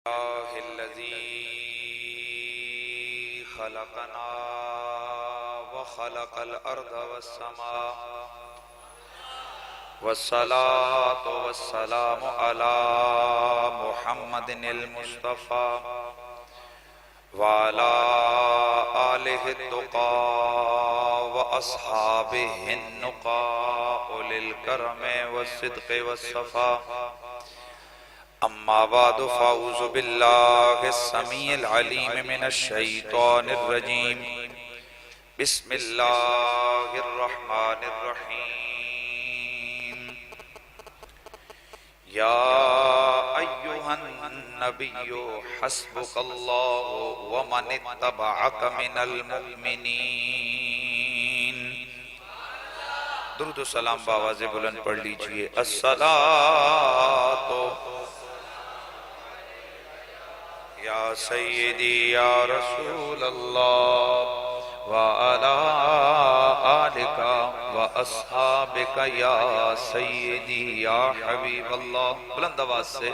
खलकना व खलकल अर्द वस्समा वस्सलातु वस्सलामु अला मुहम्मदिनिल मुस्तफ़ा व अला आलिहि तुक़ा व अस्हाबिहिन नुक़ा उलिल करमे वस्सिद्क़ि वस्सफ़ा। अम्मा बादु फ़अऊज़ु बिल्लाहि समीइल अलीम मिनश शैतानिर रजीम। बिस्मिल्लाहिर रहमानिर रहीम। या अय्युहन नबिय्यु हस्बुकल्लाहु व मनित्तबअक मिनल मुमिनीन। दुरूद व सलाम बावाज़े बुलंद पढ़ लीजिए। अस्सलातु या सय्यदी या रसूल अल्लाह व अला आलिका व अस्हाबिका या सय्यदी या हबीब अल्लाह। बुलंद आवाज से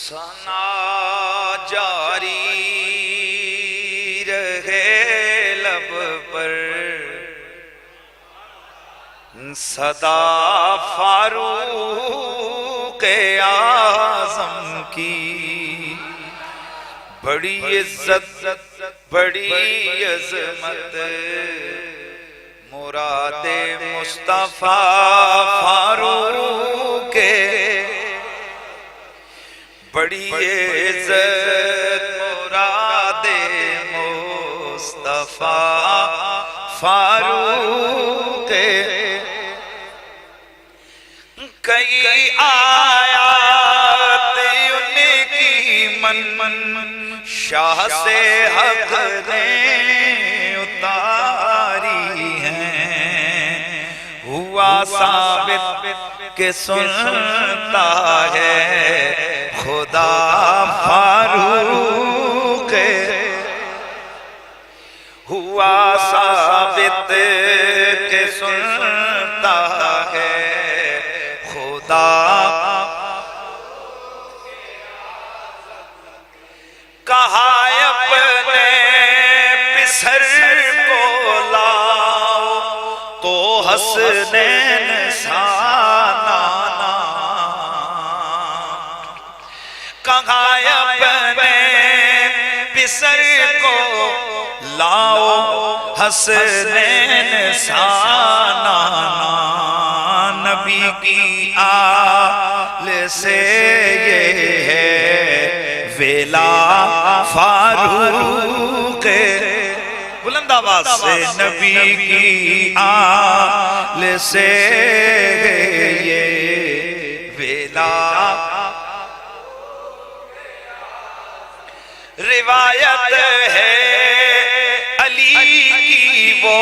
सना जारी रहे लब पर सदा फारूक आज़म की। बड़ी इज्जत बड़ी अज़मत मुरादे मुस्तफ़ा फारूक। बड़ी इज्जत मुरादे मुस्तफ़ा फारूक। कई आयात उनकी मन शाह से हक ने उतारी हैं। हुआ साबित के सुनता है खुदा फारूक। हुआ साबित के सुनता है खुदा। कहा अपने पिसर को लाओ तो हसनैन साना। कहा अपने पिसर को लाओ हसनैन साना। नबी की आल से ये है वेला फारूक। बुलंद आवाज से नबी की आल से ये वेला। रिवायत है अली की वो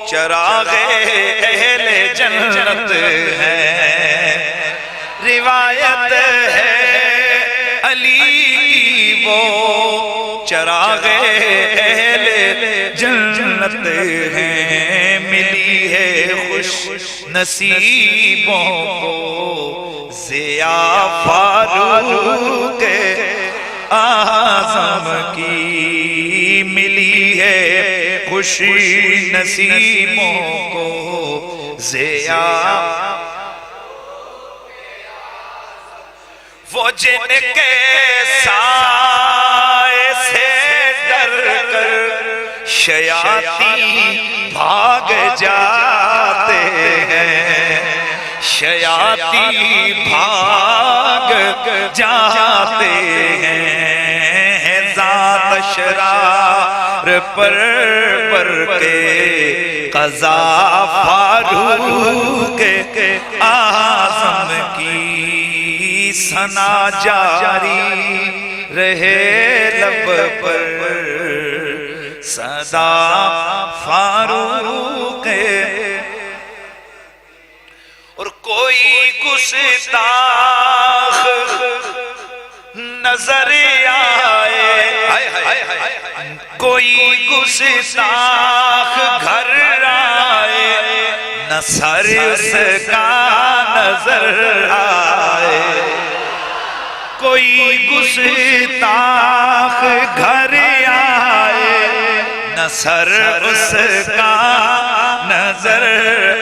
चरागे अहले जन्नत है। रिवायत है अली की वो चरागे अहले जन्नत है। मिली है खुश नसीबों को ज़िया फारूक आज़म की। मिली है खुशी नसीबों को ज़िया। वो जिनके साए से डर कर शयातीन भाग जाते हैं। शयातीन भाग जाते हैं। ज़ात शरार पर के क़ज़ा फारूक आज़म की। सना जारी रहे लब पर सदा फारूक। और कोई गुस्ताख नजर आए कोई गुस्ताख घर आए न सर उसका नजर आए। कोई गुस्ताख घर आए न सर उसका नजर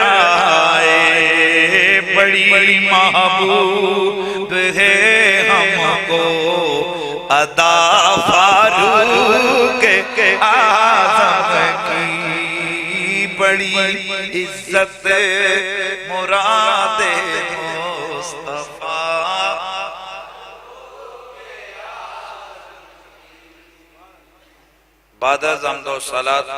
आए। बड़ी महबूब है हमको अदा फारूक आज़म की। बड़ी इज्जत मुरादे मुस्तफा। बादा ज़म्दो सलात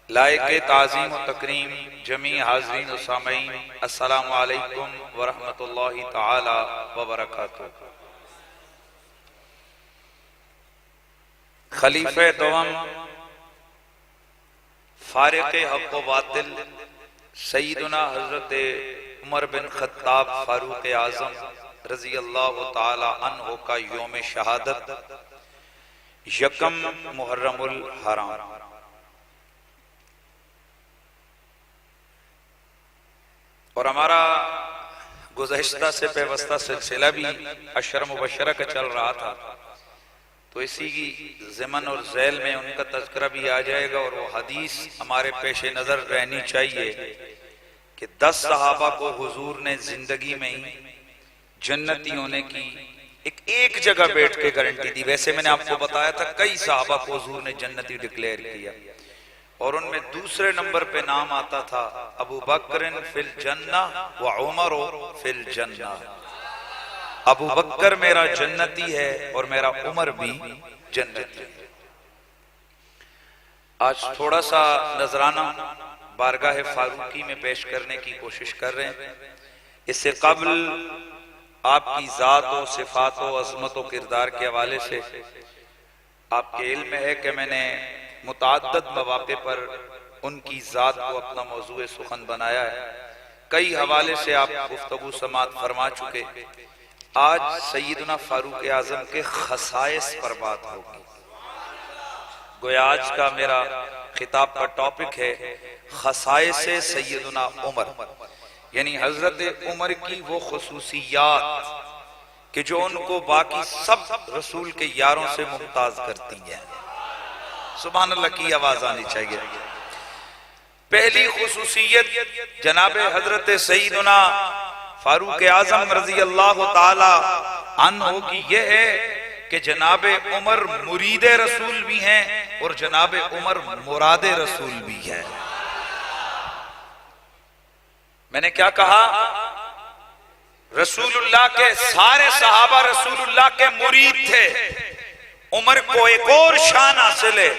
लायके ताज़ीम व तकरीम जमी हाज़रीन व सामईन, अस्सलामु अलैकुम व रहमतुल्लाहि तआला व बरकातुहू। खलीफे दोम फारिक़े हक़ व बातिल सय्यदुना हज़रत उमर बिन ख़त्ताब फारूक़ आज़म रज़ी अल्लाह तआला अन्हु का यौम शहादत यकम मुहर्रमुल हराम। और हमारा गुज़श्ता से पेवस्ता सिलसिला भी अशर मुबशरा का चल रहा था, तो इसी की ज़मन और ज़ैल में उनका तज़किरा भी आ जाएगा। और वो हदीस हमारे पेश नज़र रहनी चाहिए कि 10 सहाबा को हुजूर ने जिंदगी में ही जन्नती होने की एक जगह बैठ के गारंटी दी। वैसे मैंने आपको बताया था कई सहाबा को हुजूर ने जन्नती डिक्लेयर किया, और उनमें दूसरे नंबर पे नाम आता था अबू बकर फिल जन्ना व उमर फिल जन्ना। अबू बकर मेरा जन्नती है और मेरा उमर भी जन्नती है। आज थोड़ा सा नजराना बारगाह फारूकी में पेश करने की कोशिश कर रहे हैं। इससे कबल आपकी ज़ात व सिफात व अज़मत व किरदार के हवाले से आपके इल्म में है कि मैंने मुताद्दद मौक़े पर उनकी ज़ात को अपना मौज़ूए सुखन बनाया है। कई हवाले से आप गुफ्तगू समात फरमा चुके। आज सय्यदना फारूक आज़म के खसाइस पर बात होगी। गोया आज का मेरा खिताब का टॉपिक है खसाइस सय्यदना उमर, यानी हजरत उमर की वो खुसूसियात कि जो उनको बाकी सब रसूल के यारों से मुमताज करती हैं। सुभान अल्लाह की आवाज आनी चाहिए। पहली खुसूसियत जनाब हजरत सय्यदना फारूक आज़म रज़ी अल्लाह ताला अन्हु की यह है कि जनाब उमर मुरीद रसूल भी हैं और जनाब उमर मुराद रसूल भी है। मैंने क्या कहा? रसूलुल्लाह के सारे सहाबा रसूलुल्लाह के मुरीद थे। उमर को एक और शान हासिल है,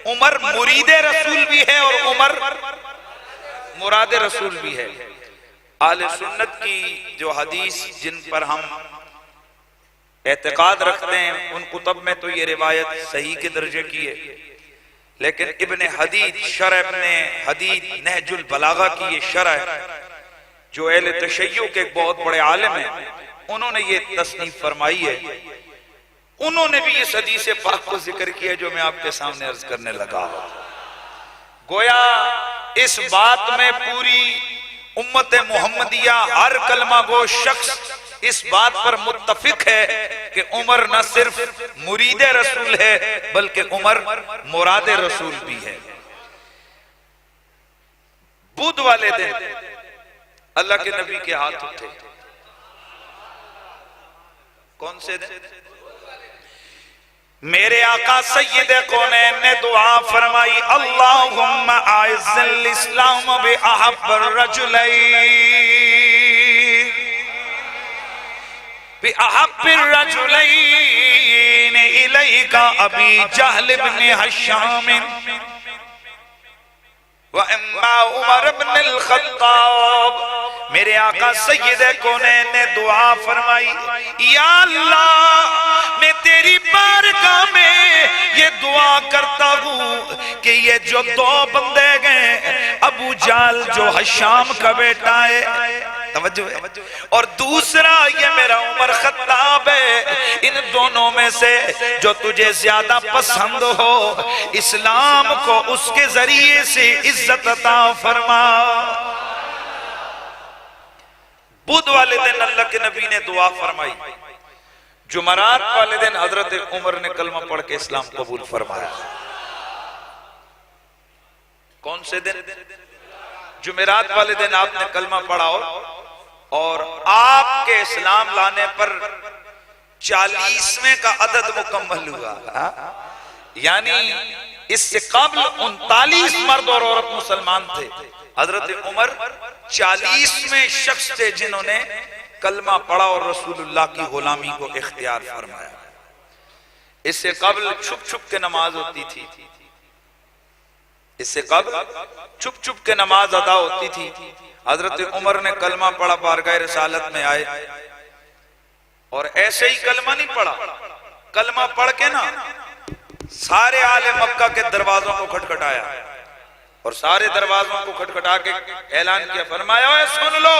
उमर मुरीद रसूल भी है और उमर मुराद रसूल भी है। आले सुन्नत की जो हदीस जिन पर हम एतकाद रखते हैं उन कुतब में तो ये रिवायत सही के दर्जे की है, लेकिन इब्ने हदीद शरह इब्ने हदीद नहजुल बलागा की ये शरह जो अहले तशय्युअ के एक बहुत बड़े आलिम हैं, उन्होंने ये तसनीफ फरमाई है। उन्होंने भी इस हदीस पाक को जिक्र किया जो मैं आपके सामने अर्ज करने लगा। गोया इस बात में पूरी उम्मत मोहम्मदिया हर कलमा गो शख्स इस बात पर मुत्तफिक है कि उमर न सिर्फ मुरीद रसूल है बल्कि उमर मुराद रसूल भी है। बुध वाले दिन अल्लाह के नबी के हाथ उठे। कौन से दिन? मेरे आका सय्यद कौनैन ने दुआ फरमाई, अल्लाहुम्मा आइज़्ज़िल इस्लाम बि अहब्बिर रजुलैन इलैका अबी जहल इब्न हश्शाम व इम्मा उमर इब्न अल-खत्ताब। मेरे आका सय्यद कौनैन ने दुआ फरमाई, या अल्लाह मैं तेरी बारगाह में ये दुआ करता हूँ कि ये जो 2 बंदे गए, अबू जाल जो हश्शाम का बेटा है तवज्जो है। और दूसरा ये मेरा उमर खत्ताब है, इन दोनों में से जो तुझे ज्यादा पसंद हो, इस्लाम को उसके जरिए से इज्जत अता फरमा। बुध वाले दिन अल्लाह के नबी ने दुआ फरमाई, जुमरात वाले दिन हजरत उमर ने कलमा पढ़ के इस्लाम कबूल फरमाया। कौन से दिन? जुमेरात वाले दिन आपने कलमा पढ़ा और आपके इस्लाम लाने पर 40वें का अदद मुकम्मल हुआ। यानी इससे कबल 39 मर्द और औरत मुसलमान थे। हजरत उमर 40वें शख्स थे जिन्होंने कलमा पढ़ा और रसूलुल्लाह की गुलामी को इख्तियार फरमाया। इससे कबल छुप छुप के नमाज होती थी, इससे कबल छुप छुप के नमाज अदा होती थी। हजरत उमर ने कलमा पढ़ा, बारगाह रिसालत में आए और ऐसे ही कलमा नहीं पढ़ा, कलमा पढ़ के ना सारे आले मक्का के दरवाजों को खटखटाया और सारे दरवाजों को खटखटा के ऐलान किया, फरमाया सुन लो,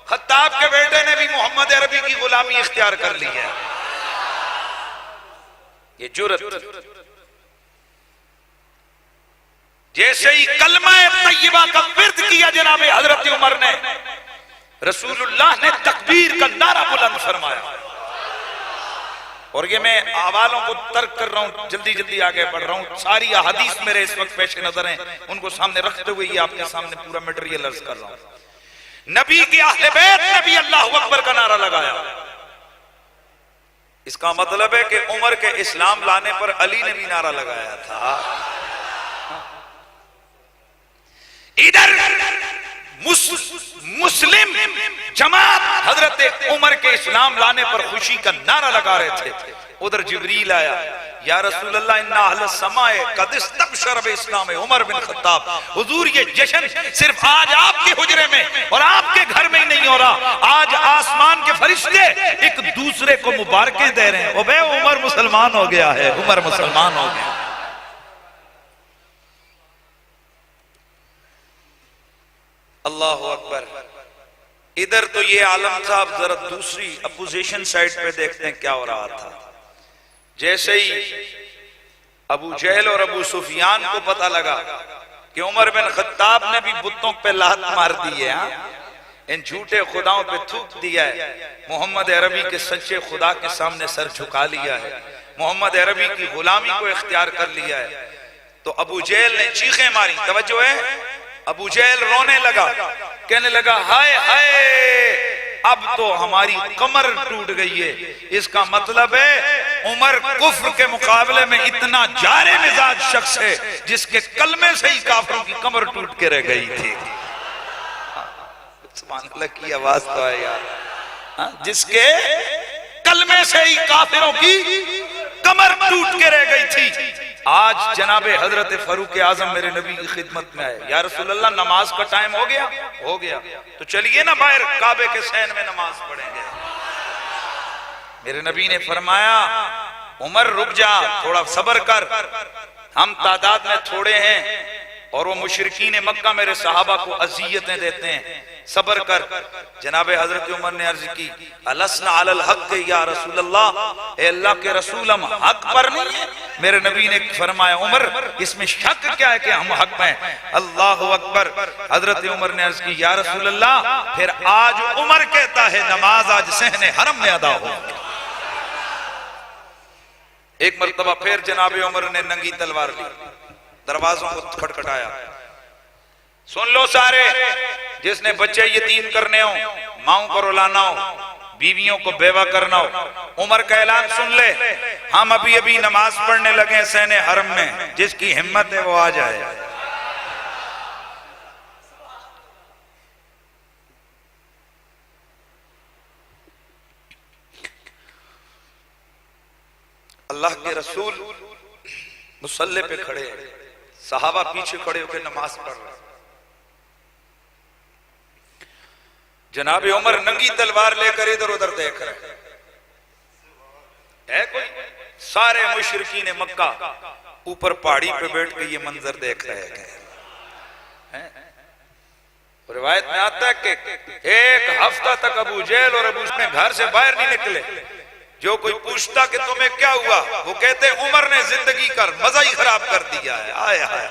खत्ताब के बेटे ने भी मोहम्मद अरबी की गुलामी इख्तियार कर ली है। ये जुर्रत। जैसे ही कलमा तय्यबा का विर्द किया जनाबे हजरत उमर ने, रसूलुल्लाह ने तकबीर का नारा बुलंद फरमाया। और ये मैं अहवालों को तर्क कर रहा हूं, जल्दी जल्दी आगे बढ़ रहा हूं। सारी अहादीस मेरे इस वक्त पेश नजर हैं, उनको सामने रखते हुए ये आपके सामने पूरा मटेरियल अर्ज कर रहा हूं। नबी के अहले बैत ने भी अल्लाहु अकबर का नारा लगाया। इसका मतलब है कि उमर के इस्लाम लाने पर अली ने भी नारा लगाया था। इधर मुस्लिम जमात हजरत उमर के इस्लाम लाने पर खुशी का नारा लगा रहे थे। उधर जिब्रील आया, या रसूल अल्लाह इन्ना अहल समाए कद इस्तबशर बिस्लाम उमर बिन खत्ताब। हुजूर ये जश्न सिर्फ आज आपके हुजरे में और आपके घर में ही नहीं हो रहा, आज आसमान के फरिश्ते एक दूसरे को मुबारकें दे रहे हैं। ओ बे उमर मुसलमान हो गया है, उमर मुसलमान हो गया। अल्लाहु अकबर। इधर तो ये आलम साहब, जरा दूसरी अपोजिशन साइड पे देखते हैं क्या हो रहा था। जैसे ही अबू जहल और अबू सुफियान को पता लगा कि उमर बिन खत्ताब ने भी बुतों पे लात मार दी है, इन झूठे खुदाओं पे थूक दिया है, मोहम्मद अरबी के सच्चे खुदा के सामने सर झुका लिया है, मोहम्मद अरबी की गुलामी को इख्तियार कर लिया है, तो अबू जहल ने चीखें मारी। तवज्जो है, अबू जहल रोने लगा, कहने लगा हाय हाय, अब तो हमारी कमर टूट गई है। इसका मतलब है उमर कुफ्र के मुकाबले में इतना जारे मिजाज शख्स है जिसके कलमे से ही काफिरों की कमर टूट के रह गई थी। सुभान अल्लाह की आवाज तो है यार, जिसके कलमे से ही काफिरों की कमर टूट के रह गई थी। आज जनाबे हजरत फारूक आजम मेरे नबी की खिदमत में आए, या रसूल अल्लाह नमाज का टाइम हो गया? हो गया, तो चलिए ना बाहर काबे के सैन में नमाज पढ़ेंगे। मेरे नबी ने फरमाया उमर रुक जा, थोड़ा सब्र कर, हम तादाद में थोड़े हैं और वो मुशरिकीन मक्का मेरे सहाबा को अज़ियतें देते हैं, सब्र कर। जनाबे हजरत उमर ने अर्ज की अलस्ना अलल हक या रसूल अल्लाह, ए अल्लाह के रसूल हम हक पर नहीं है? मेरे नबी ने फरमाया उमर इसमें शक क्या है कि हम हक में हैं? अल्लाहु अकबर। हजरत उमर ने अर्ज की या रसूल अल्लाह, फिर आज उमर कहता है नमाज आज सहने हरम में अदा हो। एक मर्तबा फिर जनाबे उमर ने नंगी तलवार ली, दरवाजों को खटखटाया, सुन लो सारे, जिसने बच्चे यतीम करने हो, माओ को रुलाना हो, बीवियों को बेवा करना हो, उमर का ऐलान सुन ले, हम अभी अभी नमाज पढ़ने लगे सहने हरम में, जिसकी हिम्मत है वो आ जाए। अल्लाह के रसूल मुसल्ले पे खड़े हैं, सहाबा पीछे खड़े होकर नमाज पढ़ रहे। जनाबे उमर नंगी तलवार लेकर इधर उधर देख रहे है। कोई सारे मुशरिकीन मक्का ऊपर पहाड़ी पे बैठ के ये मंजर देख रहे हैं। रिवायत में आता है कि एक हफ्ता तक अबू जेहल और अबू उसमें घर से बाहर नहीं निकले। जो कोई पूछता कि तुम्हें क्या हुआ, वो कहते उमर ने जिंदगी का मजा ही खराब कर दिया है। आए हाय,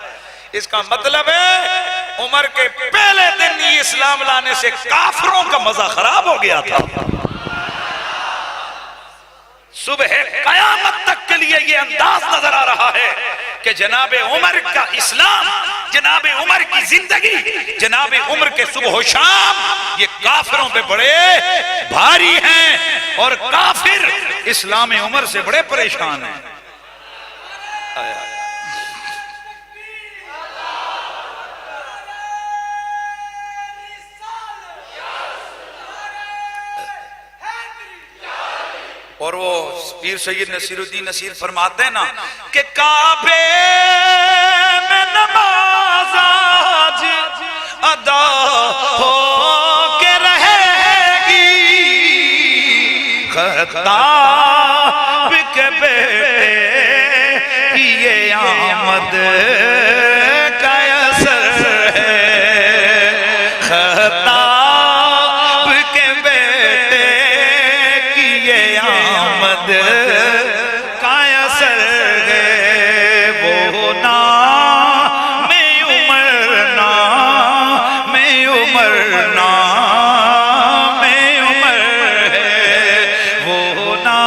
इसका मतलब है उमर के पहले दिन ही इस्लाम लाने से काफिरों का मजा खराब हो गया था। सुबह कयामत तक के लिए ये अंदाज नजर आ रहा है कि जनाबे उमर का इस्लाम, जनाबे उमर की जिंदगी, जनाबे उमर के सुबह शाम ये काफिरों पे बड़े भारी हैं और काफिर इस्लाम उमर से बड़े परेशान हैं। और वो पीर सैयद नसीरुद्दीन नसीर फरमाते हैं ना कि काबे में नमाज आज अदा हो के रहेगी, खताब के बेटे की ये आमद का असर है, खताब के बेटे की ये आमद का असर है। वो ना मैं उमर ना मैं उमर ना मैं उमर है, वो ना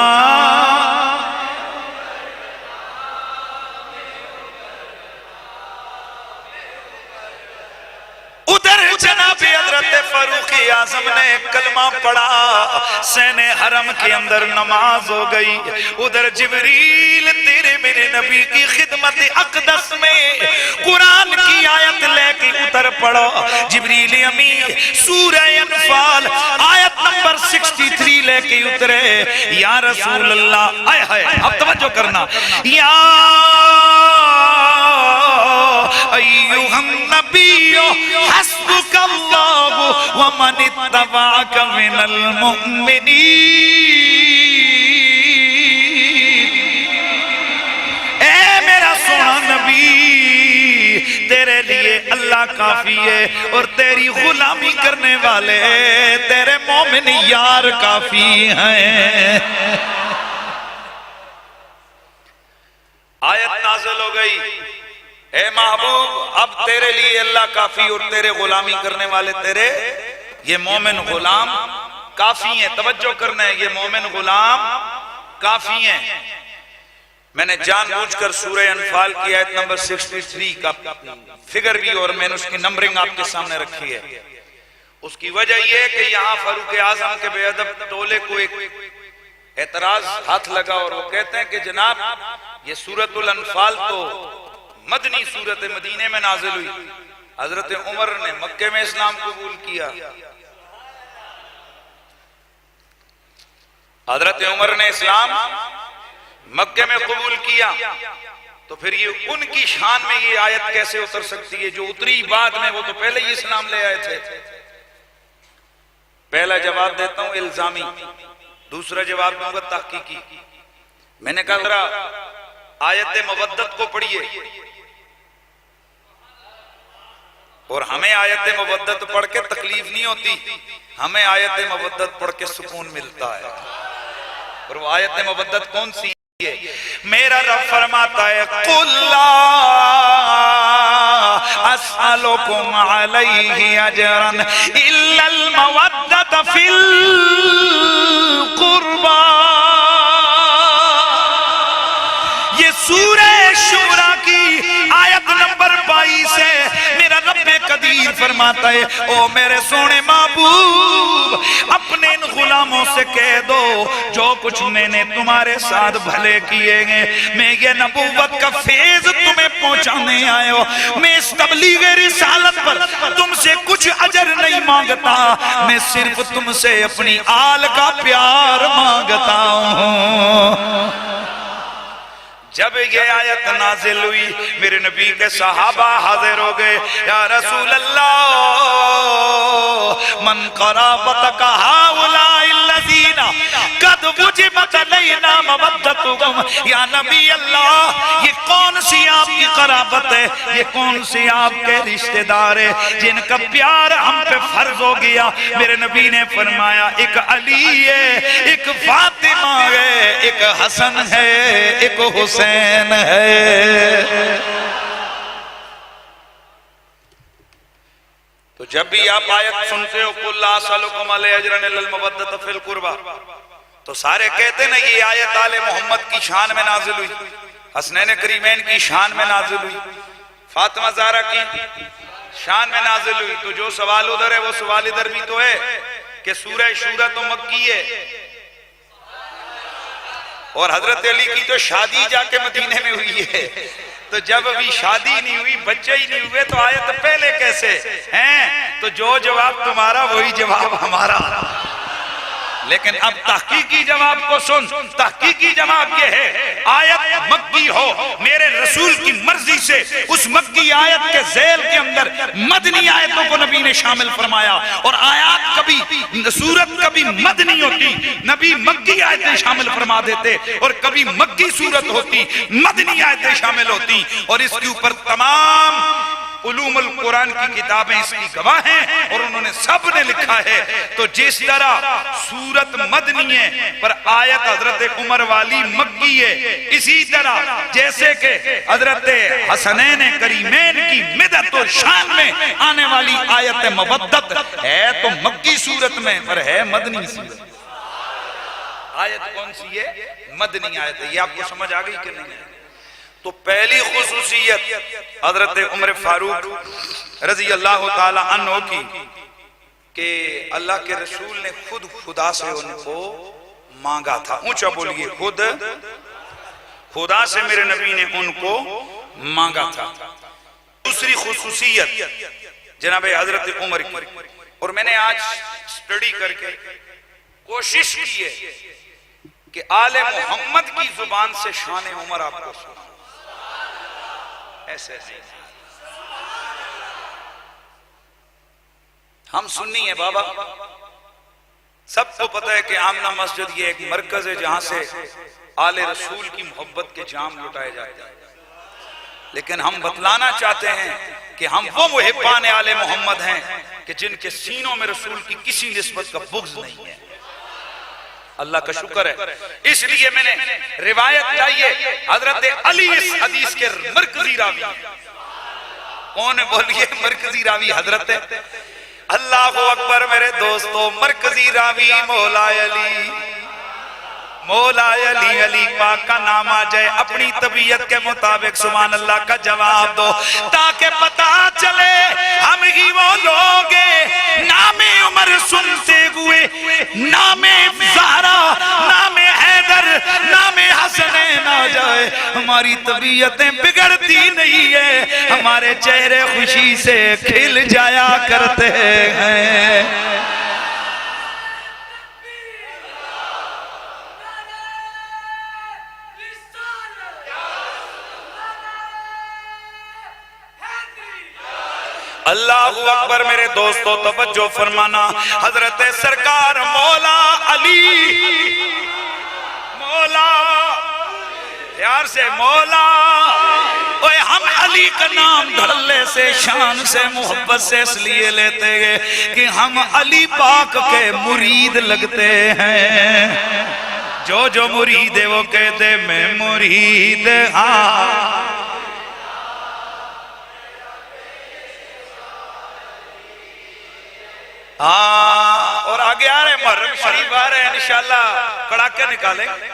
उधर जनाबे हजरत फारूक आजम ने कलमा पढ़ा, सैने हरम के अंदर नमाज हो गई। उधर जिब्रील तेरे मेरे नबी की खिदमत अक़दस में कुरान की आयत लेके उतर पड़ो। जिब्रील अमी सूरह अनफाल आयत नंबर 63 लेके उतरे। या रसूल अल्लाह, आए हाय, अब तवज्जो करना, या अय्युहन नबिय्यु हस्बुकल्लाहु व मन इत्तबअक मिनल मुमिनीन। ए मेरा सोना नबी, तेरे लिए अल्लाह काफी है और तेरी गुलामी करने वाले तेरे मोमिन यार काफी हैं। आयत नाज़िल हो गई, ए महबूब अब तेरे लिए अल्लाह काफी और तेरे गुलामी करने वाले तेरे ये मोमिन गुलाम काफी हैं। तवज्जो करना है, ये मोमिन गुलाम काफी हैं। मैंने जानबूझकर सूरह अनफाल की आयत नंबर 63 का फिगर भी और मैंने उसकी नंबरिंग आपके सामने रखी है। उसकी वजह यह है कि यहाँ फारूक आजम के बेअदब टोले को एक एतराज हाथ लगा और वो कहते हैं कि जनाब ये सूरतुल अनफाल तो मदनी सूरत मदीने में नाजिल हुई, हजरत उमर ने मक्के में इस्लाम कबूल किया, हजरत उमर ने इस्लाम मक्के में कबूल किया, तो फिर ये उनकी शान में ये आयत कैसे उतर सकती है जो उतरी बाद में, वो तो पहले ही इस्लाम ले आए थे। पहला जवाब देता हूं इल्जामी, दूसरा जवाब दूंगा तहकीकी। मैंने कहा जरा आयत मवद्दत को पढ़िए, और हमें आयत मवद्दत पढ़ के तकलीफ नहीं होती, हमें आयत मवद्दत पढ़ के सुकून मिलता है। और वो आयत मवद्दत कौन सी है? मेरा रब फरमाता है कुल्ला अस्अलुकुम अलैहि अजरन इल्लल मवद्दत फिल कुर्बा। ये सूरह शूरा की आयत नंबर 22 है। मेरा रब्बे कदीर फरमाता है ओ मेरे सोने महबूब अपने इन गुलामों से कह दो जो कुछ मैंने तुम्हारे साथ भले किए हैं, मैं ये नबूवत का फैज तुम्हें पहुंचाने आया हूं। मैं इस तबलीग रिसालत पर तुमसे कुछ अजर नहीं मांगता, मैं सिर्फ तुमसे अपनी आल का प्यार मांगता हूं। जब ये आयत नाजिल हुई मेरे नबी के सहाबा हाजिर हो गए। या रसूल अल्लाह मन क़राबतक हाउलाइल्लज़ीना कद वुजिबत अलैना मवद्दतुहुम। या नबी अल्लाह ये कौन कौन सी आपकी कराबत है, ये कौन सी आपके रिश्तेदार है जिनका प्यार हम पे फर्ज हो गया। मेरे नबी ने फरमाया एक अली है, एक फातिमा है, एक हसन है, एक हुसैन है। तो जब भी आप आयत सुनते हो कुल ला असअलुकुम अलैहि अजरन इल्लल मवद्दत फिल कुर्बा, तो सारे कहते ना ये आयत आले मोहम्मद की शान में नाजिल हुई, हसनैन करीमैन की शान में नाजिल हुई, फातिमा ज़हरा की शान में नाजिल हुई। तो जो सवाल उधर है वो सवाल इधर भी तो है कि सूरह शूरा तो मक्की है और हजरत अली की तो शादी जाके मदीने में हुई है। तो जब अभी शादी नहीं हुई, बच्चे ही नहीं हुए, तो आयत पहले कैसे हैं? तो जो जवाब तुम्हारा वही जवाब हमारा। लेकिन अब तहकीकी जवाब को सुन। तहकीकी जवाब ये है आयत मक्की हो, मेरे रसूल की मर्जी से उस मक्की आयत के ज़ेल के अंदर मदनी आयतों को नबी ने शामिल फरमाया। और आयत कभी सूरत कभी मदनी होती, नबी मक्की आयतें शामिल फरमा देते, और कभी मक्की सूरत होती, मदनी आयतें शामिल होती। और इसके ऊपर तमाम उलूमुल कुरान की किताबें इसकी गवाह हैं और उन्होंने सब ने लिखा है। तो जिस तरह सूरत मदनी है पर आयत हजरत उमर वाली मक्की है, इसी तरह जैसे कि हजरत हसनैन करीमैन की मिदत और शान में आने वाली आयत मवद्दत है तो मक्की सूरत में, पर है मदनी सूरत। आयत कौन सी है? मदनी आयत है। ये आपको समझ आ गई कि नहीं? तो पहली खुसूसियत हजरत उमर फारूक रजी अल्लाह ताला अन्हु की कि अल्लाह के रसूल ने खुद खुदा से उनको मांगा था। ऊंचा बोलिए, खुद खुदा से मेरे नबी ने उनको मांगा था। दूसरी खुसूसियत जनाब हजरत उमर की, और मैंने आज स्टडी करके कोशिश की है कि आले मोहम्मद की जुबान से शान उमर आपको सुना, ऐसे नहीं। हम सुन्नी है बाबा, सबको पता है कि आमना मस्जिद ये एक मरकज है जहां से आले रसूल की मोहब्बत के जाम लुटाए जाते हैं। लेकिन हम बतलाना चाहते हैं कि हम वो मुहिब्बान आले मोहम्मद हैं कि जिनके सीनों में रसूल की किसी निस्बत का बुग़्ज़ नहीं है। अल्लाह का शुक्र है। इसलिए मैंने रिवायत चाहिए हजरत अली इस हदीस के मरकजी रावी। कौन है बोलिए? मरकजी रावी हजरत अल्लाह अकबर। मेरे दोस्तों, मरकजी रावी मौला अली, मौला अली, अली पाक का नाम आ जाए, अपनी तबीयत के मुताबिक सुभान अल्लाह का जवाब दो, ताकि पता चले हम ही वो लोग नामे उमर सुनते हुए नामे ज़हरा, नामे हैदर, नामे हसनैन आ जाए हमारी तबीयतें बिगड़ती नहीं है, हमारे चेहरे खुशी से खिल जाया करते हैं। अल्लाहु अकबर। मेरे दोस्तों तवज्जो फरमाना, हजरत सरकार मौला अली, मौला प्यार से मौला, ओए हम अली का नाम धड़ल्ले से शान से मोहब्बत से इसलिए लेते हैं कि हम अली पाक के मुरीद लगते हैं। जो जो मुरीद है वो कहते मैं मुरीद हाँ। और आगे आ रहे मुहर्रम शरीफ आ रहे हैं, इंशाल्लाह कड़ाके निकालेंगे।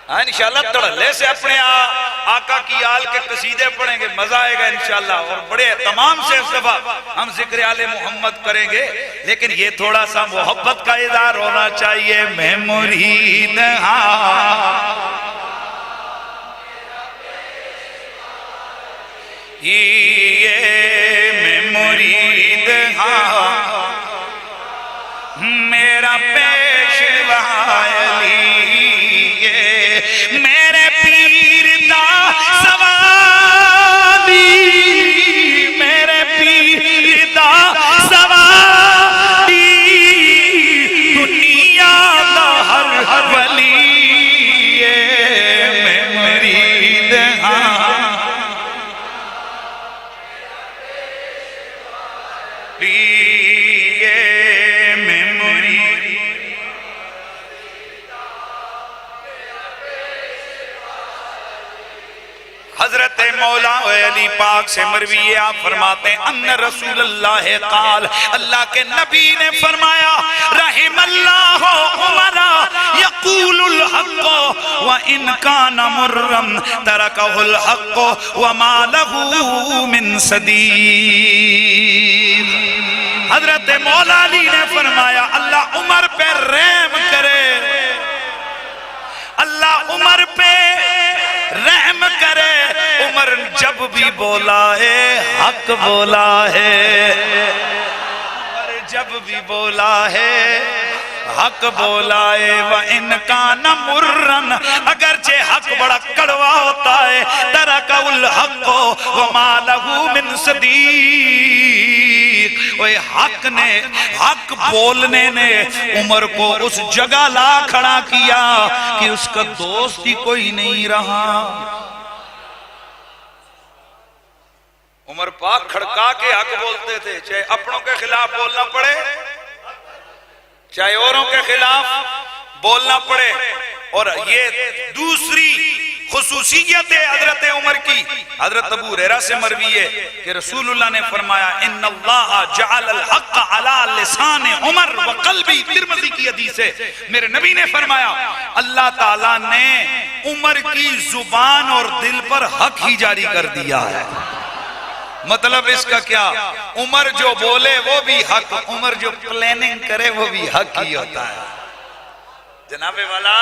हाँ इंशाल्लाह धड़ल्ले से अपने आका की आल के कसीदे पढ़ेंगे, मजा आएगा इंशाल्लाह। और बड़े तमाम से इस दफा हम जिक्र आले मोहम्मद करेंगे, लेकिन ये थोड़ा सा मोहब्बत का इज़हार होना चाहिए। मैं मुरीद हाँ, ये मैं मुरीद हाँ, मेरा पेशवा अली, ये मेरे पीर दा सवाली, मेरे पीर दा सवाली, दुनिया दा हर वली, ये मैं मुरीद हाँ। हजरत मौला अली पाक से मरवी है, आप फरमाते हैं अन्ना रसूलुल्लाह काल, अल्लाह के नबी ने फरमाया रहिमल्लाहु उमरा यक़ूलुल हक़ व इन काना मुर्रम तरकहुल हक़ व मा लहू मिन सदीद। हजरत मौला अली ने फरमाया अल्लाह उमर पे रहम करे, अल्लाह उमर पे रहम करे। उमर जब भी बोला है हक बोला है, उमर जब भी बोला है हक बोला है। व इनका न मुर्रन, अगरचे हक बड़ा कड़वा होता है, तरकउल हक व मा लहू मिन सदीक। ओए हक ने, हक बोलने ने उमर को उस जगह ला खड़ा किया कि उसका दोस्त ही कोई नहीं रहा। उमर पाक खड़का के हक बोलते थे, चाहे अपनों के खिलाफ बोलना पड़े चाहे औरों के खिलाफ बोलना पड़े। और ये दूसरी खुसूसियत है हजरत उमर की। हजरत अबू हुरैरा से मरवी है कि रसूलुल्लाह ने फरमाया इन्नल्लाह जअलल हक़ अला लिसान उमर व क़ल्बी, तिरमिज़ी की हदीस है। मेरे नबी ने फरमाया अल्लाह ताला ने उमर की जुबान और दिल पर हक ही जारी कर दिया है। मतलब इसका क्या, उमर जो बोले वो भी हक, उमर जो प्लानिंग करे वो भी हक ही होता है। जनाबे वाला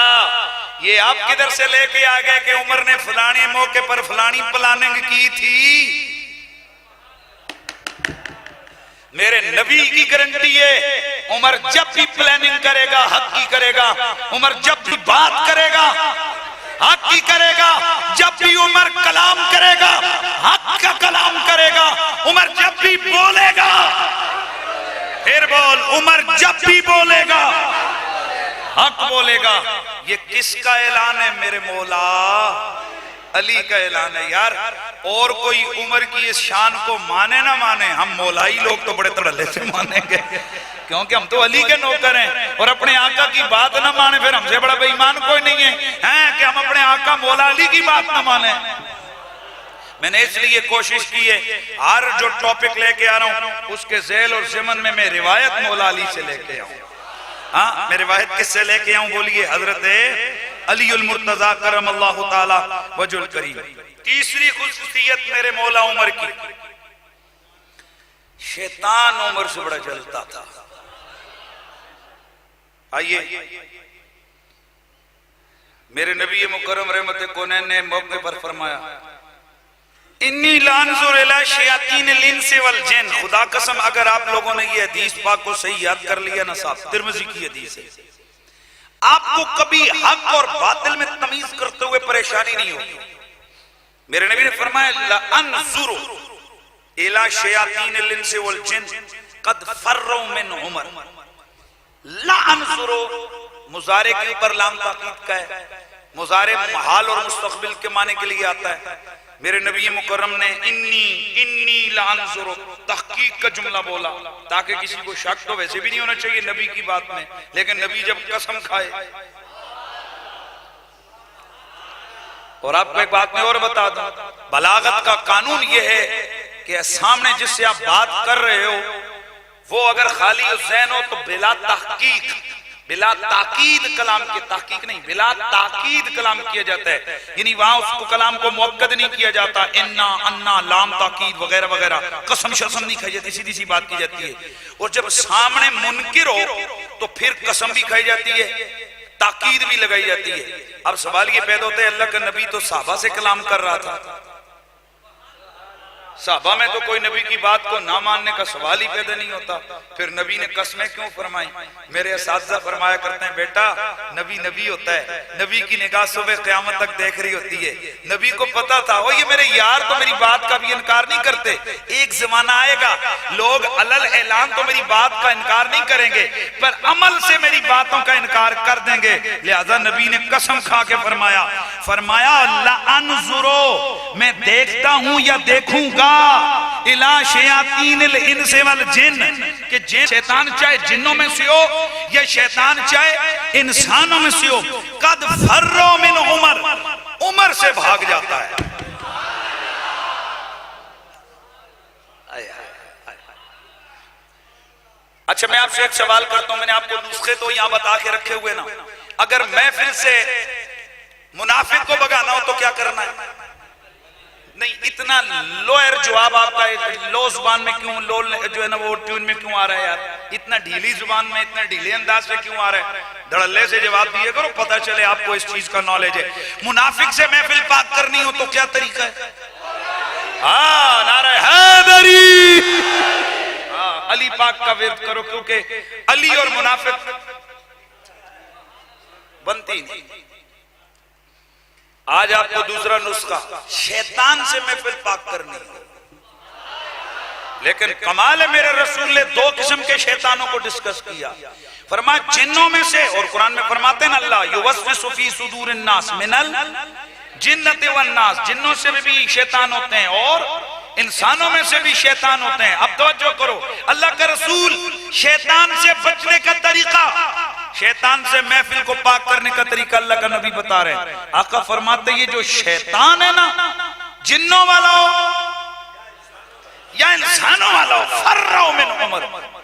ये आप किधर से लेके आ गए कि उमर ने फलाने मौके पर फलानी प्लानिंग की थी? मेरे नबी की गारंटी है उमर जब भी प्लानिंग करेगा हक की करेगा, उमर जब भी बात करेगा हक की करेगा, जब भी उमर कलाम करेगा हक का कलाम करेगा। उमर जब भी बोलेगा, फिर बोल, उमर जब भी बोलेगा हक बोलेगा। ये किसका ऐलान है? मेरे मौला अली का ऐलान है। यार और कोई उमर की इस शान को माने ना माने, हम मौलाई लोग तो बड़े तड़ल्ले से मानेंगे, क्योंकि हम तो अली के नौकर हैं। और अपने आका की बात ना माने फिर हमसे बड़ा बेईमान कोई नहीं है, कि हम अपने आका मौला अली की बात ना माने। मैंने इसलिए कोशिश की है हर जो टॉपिक लेके आ रहा हूं उसके ज़ैल और ज़मन में मैं रिवायत मौला अली से लेके आऊं। हाँ, मैं रिवायत किससे लेके आऊं? बोलिए, हजरत अलीउल मुर्तजा करमल्लाहु ताला वजुल करीम। तीसरी खुसूसियत मेरे मौला उमर की, शैतान उमर से बड़ा जलता था। आइए, मेरे नबी मुकर्रम रहमत कौनैन ने मौके पर फरमाया इन्नी लानजुर इला शयातीन लिन्स वल जिन। खुदा कसम अगर आप लोगों ने ये हदीस पाक को सही याद कर लिया ना साहब, तिरमिज़ी की हदीस है, आपको कभी हक और बातिल में तमीज करते हुए परेशानी नहीं होगी। मेरे नबी ने फरमाया ला अनजुरु इला शयातीन लिन्स वल जिन कद फर्रु मिन उमर। ला अनजुरु मुजारे के ऊपर लाम ताकीद का है, मुजारे हाल और मुस्तकबिल के माने के लिए आता है। मेरे नबी मुकर्रम ने इन्नी लानजुरु तहकीक का जुमला बोला ताकि किसी को शक तो वैसे भी नहीं होना चाहिए नबी की बात में, लेकिन नबी जब कसम खाए। और आपको एक बात मैं और बता दूं, बलागत का कानून यह है कि सामने जिससे आप बात कर रहे हो वो अगर खाली ज़हन हो तो बिला तहकीक, बिला ताकीद कलाम के, तहकीक नहीं बिला ताकीद कलाम किया जाता है, यानी वहां उसको कलाम को मुअक्कद नहीं किया जाता, इन्ना अन्ना लाम ताकीद वगैरह वगैरह, कसम शसम नहीं खाई जाती, सीधी सी बात की जाती है। और जब सामने मुनकिर हो तो फिर कसम भी खाई जाती है, ताकीद भी लगाई जाती है। अब सवाल ये पैदा होता है अल्लाह का नबी तो साहबा से कलाम कर रहा था, साहबा में तो कोई नबी की बात को ना मानने का सवाल ही पैदा नहीं होता, फिर नबी ने कसमें क्यों फरमाई? मेरे असातिज़ा फरमाया करते हैं बेटा नबी नबी होता है, नबी की निगाह सुबह क़यामत तक देख रही होती है। नबी को पता था वो ये मेरे यार तो मेरी बात का भी इनकार नहीं करते, एक जमाना आएगा लोग अलल ऐलान तो मेरी बात का इनकार नहीं करेंगे पर अमल से मेरी बातों का इनकार कर देंगे। लिहाजा नबी ने कसम खा के फरमाया ला अनजुरो, मैं देखता हूं या देखूंगा, इला शयातीनिल इंस वल जिन, कि जिन शैतान चाहे जिन्नों में से हो या शैतान चाहे इंसानों में से हो, कद फर्रो मिन उमर, उमर से भाग जाता है। अच्छा, मैं आपसे एक सवाल करता हूं, मैंने आपको नुस्खे तो यहां बता के रखे हुए ना, अगर महफिल से मुनाफिक को भगाना हो तो क्या करना है? नहीं, इतना लोअर जवाब आपका लो जुबान में क्यों, लो जो है ना वो ट्यून में क्यों आ रहा है यार? इतना ढीली जुबान में, इतना ढीले अंदाज से क्यों आ रहा है? धड़ल्ले से जवाब दिए करो, पता चले आपको इस चीज का नॉलेज है। मुनाफिक से महफिल पाक करनी हो तो क्या तरीका है? हाँ, नारा हैदरी, हाँ, अली पाक का विर्द करो, क्योंकि अली और मुनाफिक बनती नहीं। आज आपको दूसरा नुस्खा, शैतान से महफिल पाक करनी है। लेकिन कमाल है, मेरे रसूल ने दो किस्म के शैतानों को डिस्कस किया। फरमाया जिन्नों में से, और कुरान में फरमाते हैं अल्लाह युवस्विसु फी सुदूरिन नास मिनल जिन्नति वन नास, जिन्नों से भी शैतान होते हैं और इंसानों में से भी शैतान होते हैं। अब तवज्जो करो, अल्लाह का रसूल शैतान से बचने का तरीका, शैतान से महफिल को पाक करने का तरीका अल्लाह का नबी बता रहे हैं। आका फरमाते ये जो शैतान है ना, जिन्नों वाला हो या इंसानों वाला हो, फर्रो मिन उमर,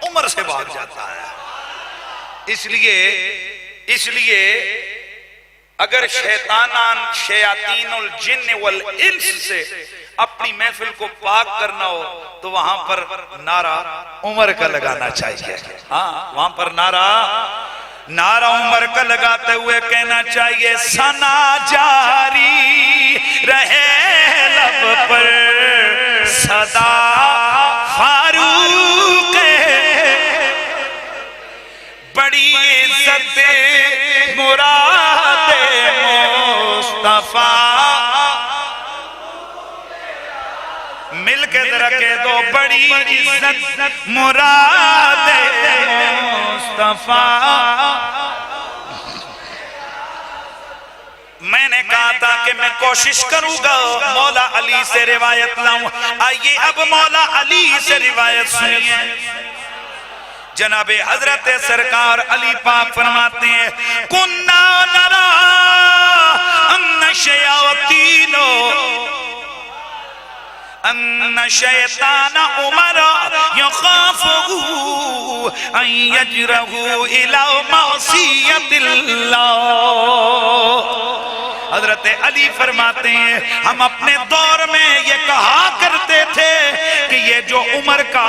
उमर से भाग जाता है। इसलिए अगर शैतानान शयातीनुल जिन्न वल इंस से अपनी महफिल को पाक करना हो तो वहां पर नारा उमर का लगाना चाहिए। हाँ, वहां पर नारा उमर का लगाते हुए कहना चाहिए, सना जारी रहे लब पर सदा फारूक बड़ी इज्जत मुरादे मुस्तफा, मिल के रखे दो बड़ी इज्जत मुरादे मुस्तफा। मैंने कहा था कि मैं कोशिश करूंगा मौला अली से रिवायत लाऊं। आइए अब मौला अली से रिवायत सुनिए। जनाबे हजरत सरकार अली पाक फरमाते हैं, कुन्ना नरा अन्ना शयातीनो अन्ना शैतान उमर यखाफु अन यजरहु इला मासियतिल्लाह। हजरत अली फरमाते हैं, हम अपने दौर में ये कहा करते थे कि ये जो उमर का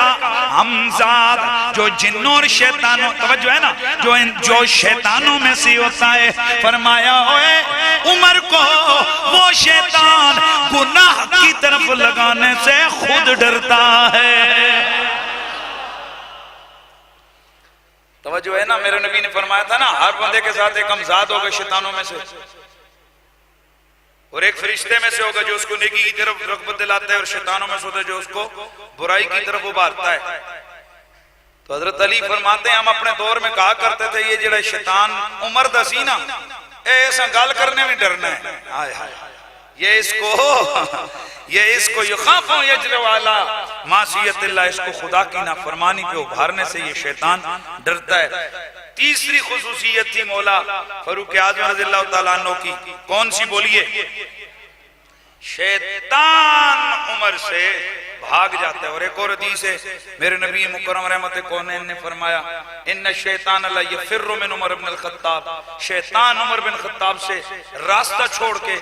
हमजाद जो जिन्नों और शैतानों, तवज्जो है ना, जो शैतानों में से होता है, फरमाया ओए उमर को वो शैतान गुनाह की तरफ लगाने से खुद डरता है। तवज्जो है ना, मेरे नबी ने फरमाया था ना, हर बंदे के साथ एक हमजाद होगा शैतानों में से, और एक फरिश्ते में से होगा जो उसको नेकी की तरफ रग़बत दिलाता है, और शैतानों में से होता है जो उसको बुराई की तरफ उभारता है। तो हजरत अली फरमाते हैं, हम अपने दौर में कहा करते थे, ये जड़ा शैतान उमर दसी ना, ऐसा गाल करने में डरना है, हाय हाय, ये इसको युखाफु यजरु अला मासियतिल्लाह, इसको खुदा की नाफरमानी पे उभारने से ये शैतान डरता है। तीसरी खुसूसियत थी मौला फारूक आज़म रज़ियल्लाहु तआला अन्हु की, कौन सी बोलिए? शैतान उमर से भाग जाता है। और एक और हदीस है, मेरे नबी मुकर्रम रहमत कौनैन ने फरमाया, इन्ना शैतान ला यफिर्रु मिन उमर इब्न अल-खत्ताब, शैतान उमर बिन खत्ताब से रास्ता छोड़ के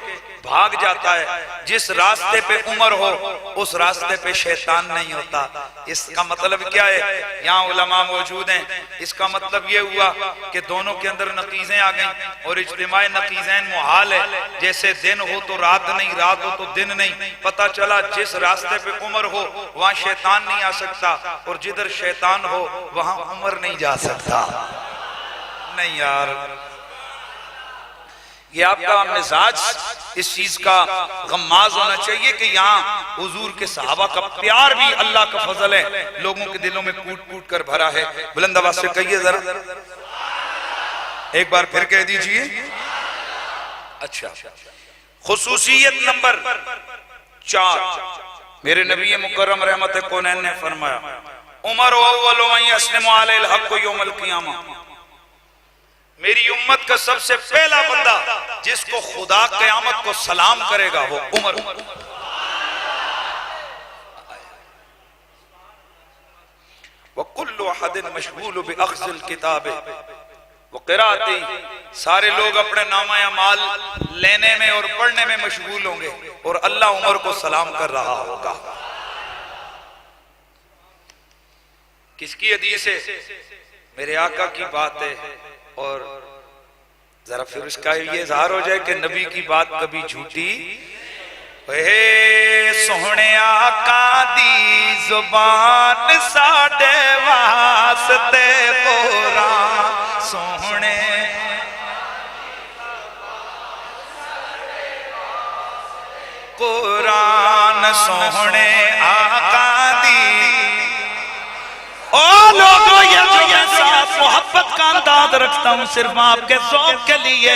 भाग जाता है। जिस रास्ते पे उमर हो उस रास्ते पे शैतान नहीं होता। इसका मतलब क्या है? यहाँ उलमा मौजूद हैं, इसका मतलब ये हुआ कि दोनों के अंदर नकीज़ें आ गई, और इज्तिमाई नकीज़ैन मुहाल है। जैसे दिन हो तो रात नहीं, रात हो तो दिन नहीं। पता चला जिस रास्ते पे उमर हो वहां शैतान नहीं आ सकता, और जिधर शैतान हो वहां उमर नहीं जा सकता। नहीं यार, ये आपका मिजाज इस चीज का गम्माज होना चाहिए कि यहाँ हुजूर के सहाबा का प्यार भी अल्लाह का फजल है, लोगों के दिलों में कूट कूट कर भरा है। बुलंद आवाज से कहिए जरा, एक बार फिर कह दीजिए। अच्छा, खुसूसियत नंबर 4, मेरे नबी मुकर्रम रहमत कौनैन ने फरमाया, उमर अव्वलु मन यस्लिमु अलैहिल हक़ यौमल क़ियामा, मेरी उम्मत का सबसे पहला बंदा जिसको खुदा क़यामत को सलाम करेगा वो उमर। वकुल्लु अहदिन मशगूल बिअख्ज़िल किताब व क़िराअती, सारे लोग अपने नामा अमाल लेने में और पढ़ने में मशगूल होंगे और अल्लाह उमर को सलाम कर रहा होगा। किसकी हदीस है? मेरे आका की बात है। और जरा फिर उसका ये इज़हार हो जाए कि नबी की बात कभी झूठी। सोहने आका दी जुबान साडे वास्ते कुरान, सोहने कुरान सोहने आका दी। ओ लोगों, ये जो मैं साथ मोहब्बत का अंदाज रखता हूँ सिर्फ आपके शौक के लिए,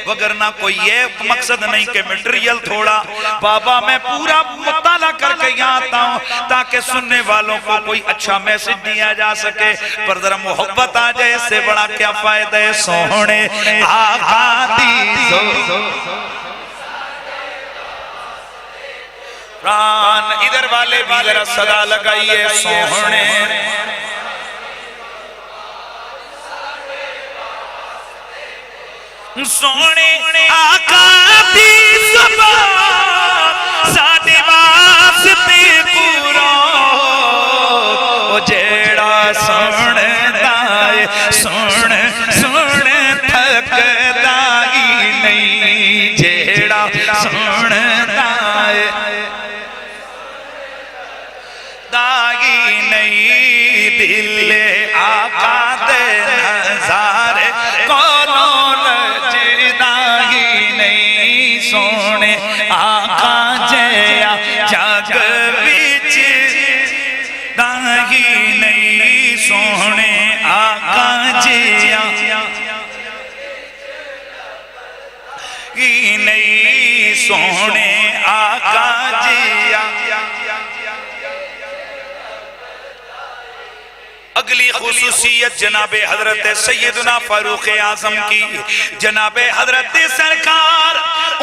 वगरना कोई ये मकसद नहीं कि मटेरियल थोड़ा। बाबा मैं पूरा मुताला करके यहाँ आता हूँ ताकि सुनने वालों को कोई अच्छा मैसेज दिया जा सके, पर जरा मोहब्बत आ जाए इससे बड़ा क्या फायदा है। सोहने आका दी प्राण, इधर वाले भी जरा सदा लगाइए। सोहने सोहने आका दी जुबान साडे वास्ते कुरान, ओ जेड़ा सुनदा है सुन सुन थकदा ही नहीं, जेड़ा सुनदा है दागी नहीं, दिल आका दे नज़ारे कोनो लजदागी नहीं। सोने आका जया जग विच दागी नहीं, सोने आका जया नहीं, सोने आका जया। अगली खुसूसियत जनाबे हजरत सैयदना फारूक आजम की। जनाबे हजरत सरकार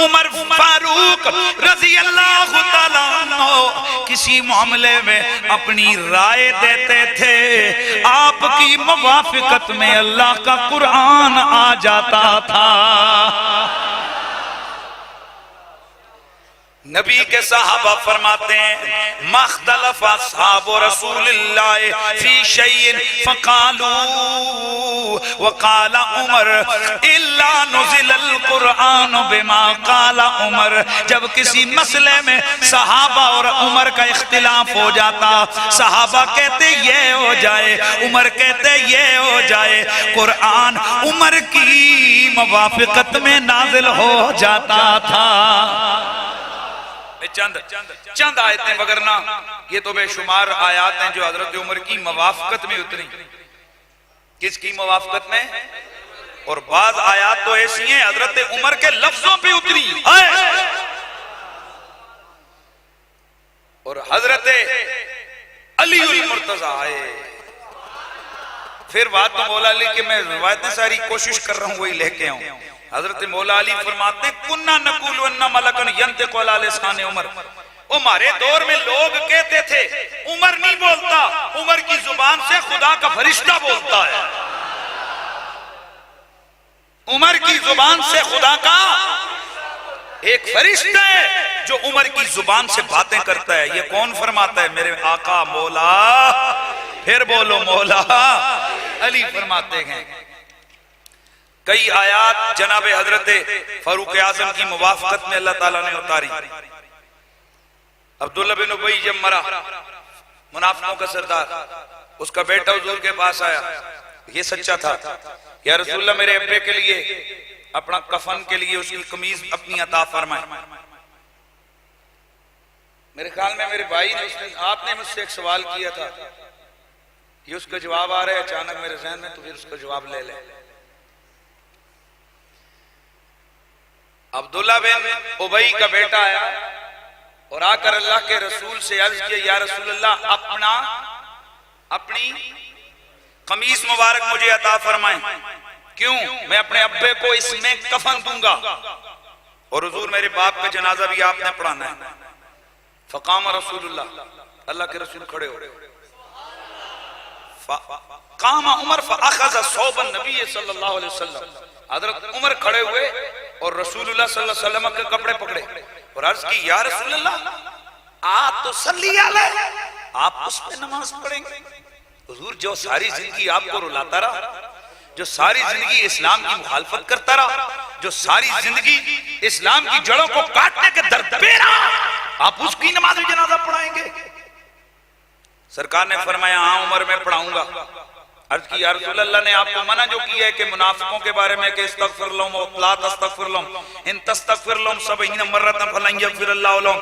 उमर फारूक रजी अल्लाह तआला अन्हु किसी मामले में अपनी राय देते थे, आपकी मुवाफिकत में अल्लाह का कुरान आ जाता था। नबी के सहाबा फरमाते हैं मख्तलफ अस्हाब रसूलिल्लाह फी शैइन फकालू वकाला उमर इल्ला नुज़िलल कुरान बिमा काला उमर। जब किसी मसले में सहाबा और उमर का इख्तिलाफ हो जाता, सहाबा कहते ये हो जाए, उमर कहते ये हो जाए, कुरान उमर की मुवाफिकत में नाजिल हो जाता था। चंद आयतें, वगरना ये तो बेशुमार आयात हैं जो हजरत उमर की मुवाफकत में उतरी। किसकी मुवाफकत में? और बाज आयात तो ऐसी हैं हजरत उमर के लफ्जों पे उतरी। और हजरत अली उल मुर्तजा आए। फिर बात तो मौला अली की मैं रिवायतें सारी कोशिश कर रहा हूं वही लेके आऊं। हजरत मौला अली फरमाते कुन्ना नकुल वन्ना मलकन यंतिकु अला लिसाने उमर। हमारे दौर में लोग कहते थे उमर नहीं बोलता, उमर की जुबान से खुदा का फरिश्ता बोलता है। उमर की जुबान से खुदा का एक फरिश्ता है जो उमर की जुबान से बातें करता है। ये कौन फरमाता है? मेरे आका मौला, फिर बोलो मौला अली फरमाते हैं। कई आयात जनाबे हजरत फारूक आजम की मुवाफकत में अल्लाह ताला ने उतारी। अब्दुल्ला बिन उबई जब मरा, मुनाफिकों का सरदार, उसका बेटा हुजूर के पास आया, ये सच्चा था, या रसूलल्लाह मेरे अब्बे के लिए अपना कफन के लिए उसकी कमीज अपनी अता फरमाए। मेरे ख्याल में मेरे भाई ने आपने मुझसे एक सवाल किया था, ये उसका जवाब आ रहा है अचानक मेरे जहन में, तो फिर उसका जवाब ले ले। अब्दुल्ला बिन उबई का बेटा आया और आकर अल्लाह के रसूल से अर्ज किया, या रसूल अल्लाह अपनी कमीज मुबारक मुझे अता फरमाएं। क्यों? मैं अपने अब्बे को इसमें कफन दूंगा और हुजूर मेरे बाप का जनाजा भी आपने पढ़ाना है। फकाम रसूलुल्लाह, अल्लाह के रसूल खड़े हो, कामा उमर फअखज़ सौबन नबी सल्लल्लाहु अलैहि वसल्लम, हजरत उमर खड़े हुए और रसूलुल्लाह सल्लल्लाहु अलैहि वसल्लम के कपड़े पकड़े और अर्ज की, या रसूलल्लाह आ तो सल्ली अलैहि, आप उस पे नमाज पढ़ेंगे। हुजूर जो सारी जिंदगी आपको रुलाता रहा, जो सारी जिंदगी इस्लाम की मुखालफत करता रहा, जो सारी जिंदगी इस्लाम की जड़ों को काटने के दर पे रहा, आप उसकी नमाज जनाजा पढ़ाएंगे? सरकार ने फरमाया, हाँ उमर मैं पढ़ाऊंगा। अर्ज की, या रसूल अल्लाह ने आपको मना जो किया है कि मुनाफिकों के बारे में कि इस्तगफिर लहुम व ला तस्तगफिर लहुम इन तस्तगफिर लहुम 70 मर्रतन फलन यगफिर अल्लाहु लहुम,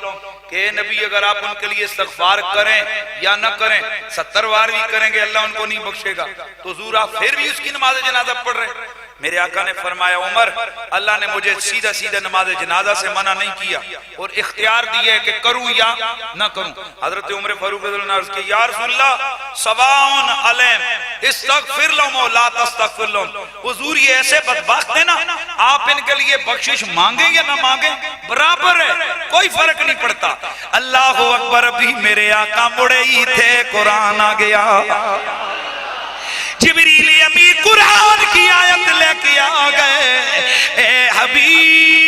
कि नबी अगर आप उनके लिए इस्तगफार करें या न करें 70 बार भी करेंगे अल्लाह उनको नहीं बख्शेगा। तो हुजूर आप फिर भी उसकी नमाज जनाजा पढ़ रहे हैं। मेरे आका ने फरमाया, उमर अल्लाह ने मुझे सीधा सीधा नमाज जनाजा से मना नहीं किया और इख्तियार दिया है कि करूं या ना करूं। हजरत उमर फारूक रज़ियल्लाहु अन्हु के, या रसूलल्लाह सवाउन अलैम इस्तगफिर लहुम व ला तस्तगफिर लहुम, हुजूर ये ऐसे बदबख्त है ना, आप इनके लिए बख्शिश मांगे या ना मांगे बराबर है, कोई फर्क नहीं पड़ता। अल्लाह अकबर। अभी मेरे आका मुड़े ही थे, कुरान आ गया, जिब्रील अमीन कुरान की आयत लेके आ गए, ए हबीब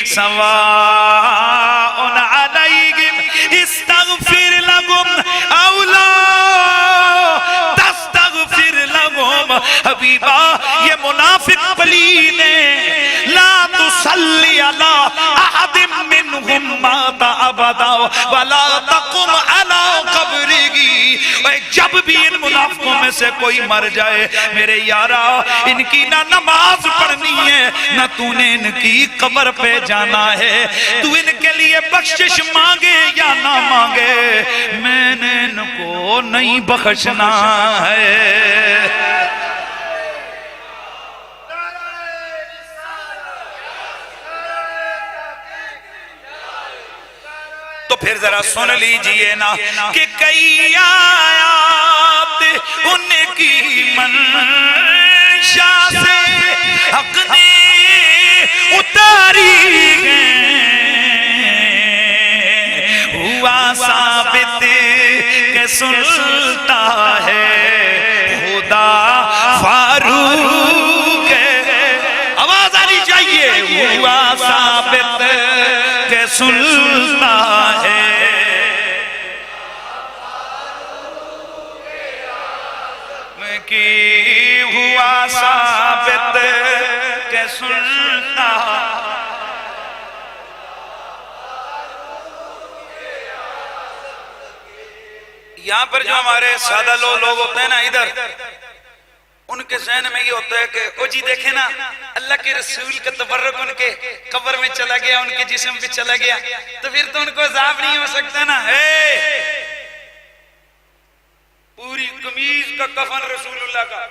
सवाउन अलैहिम इस्तगफिर लहुम औ ला तस्तगफिर लहुम। हबीबा ये मुनाफिक पलीन है, ला तुसल्ली अला अहदिम मिनहुम माता अबदा वला तकुम अला कब्रिही। जब भी इन मुनाफिकों में से कोई मर जाए मेरे यारा, इनकी ना नमाज पढ़नी है ना तूने इनकी कब्र पे जाना है। तू इनके लिए बख्शिश मांगे या ना मांगे, मैंने इनको नहीं बख्शना है। तो फिर जरा सुन लीजिए ना कि कई आयात उनकी मंशा से हक ने उतारी हुआ साबित के सुनता है खुदा फारूक। आवाज आनी चाहिए, हुआ साबित के सुनता है कि हुआ साबित के सुनता। यहाँ पर जो हमारे सादा लोग होते हैं ना, इधर उनके ज़हन में ये होता है कि ओ जी देखे ना अल्लाह के रसूल का तबर्रुक उनके कब्र में चला गया, उनके जिस्म पे चला गया, तो फिर तो उनको अज़ाब नहीं हो सकता ना। पूरी कमीज का कफन रसूलुल्लाह का,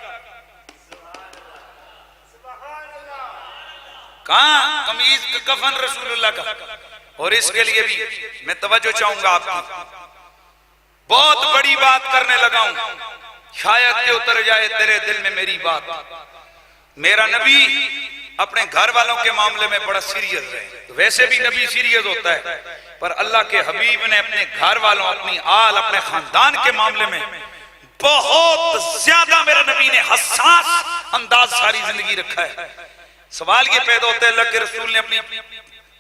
कहाँ कमीज का कफन रसूलुल्लाह का। और इसके लिए भी मैं तवज्जो चाहूंगा आपकी, बहुत बड़ी बात करने लगा हूं, शायद के उतर जाए तेरे दिल में मेरी बात। मेरा नबी अपने घर वालों के मामले में बड़ा सीरियस है। वैसे भी नबी सीरियस होता है, पर अल्लाह के हबीब ने अपने घर वालों, अपनी आल, अपने खानदान के मामले में बहुत ज्यादा मेरा नबी ने हसास अंदाज सारी जिंदगी रखा है। सवाल ये पैदा होता है, अल्लाह के रसूल ने अपनी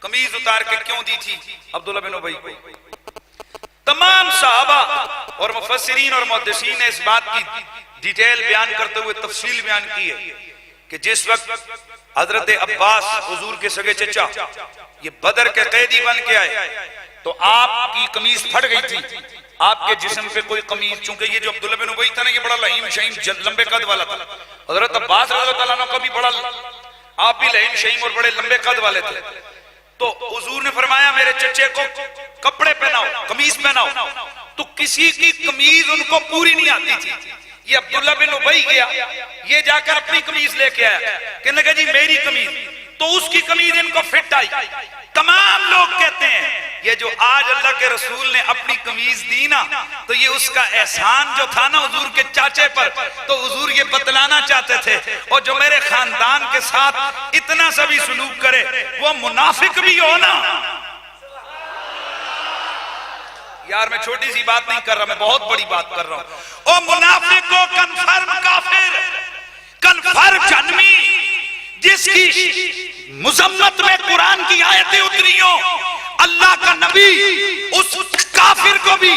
कमीज उतार के क्यों दी थी अब्दुल्लाह बिन उबई को? तमाम सहाबा और मुफस्सिरीन और मुहद्दिसीन ने इस बात की डिटेल बयान करते हुए तफसील बयान की है कि जिस वक्त हजरत अब्बास हुजूर के सगे चचा ये बदर के कैदी बन के आए तो आपकी कमीज फट गई थी, आपके जिस्म पे कोई कमीज, चूंकि ये जो अब्दुल्लाह बिन उबई था ना, ये बड़ा लहीम शहीम लंबे कद वाला था। हजरत अब्बास रज़ियल्लाहु ताला अन्हु का भी बड़ा, आप भी लहीम शहीम और बड़े लंबे कद वाले थे। तो हुजूर ने फरमाया मेरे चचे को कपड़े पहनाओ, कमीज पहनाओ। तो किसी की कमीज उनको पूरी नहीं आती थी। ये अब्दुल्लाह बिन उबई गया, ये जाकर अपनी कमीज लेके आया, कहने लगा जी मेरी कमीज, तो उसकी कमीज इनको फिट आई। तमाम लोग कहते हैं ये जो आज अल्लाह के रसूल ने अपनी कमीज दी ना, तो ये उसका एहसान जो था ना हुजूर के चाचे पर, तो हुजूर ये बतलाना चाहते थे, और जो मेरे खानदान के साथ इतना सा भी सलूक करे वो मुनाफिक भी हो ना, यार मैं छोटी सी बात नहीं कर रहा, मैं बहुत बड़ी बात कर रहा हूं। ओ मुनाफिको, कन्फर्म काफिर, कन्फर्म जन्मी, जिसकी मुजम्मत में कुरान की आयतें उतरी हो, अल्लाह का नबी उस काफिर को भी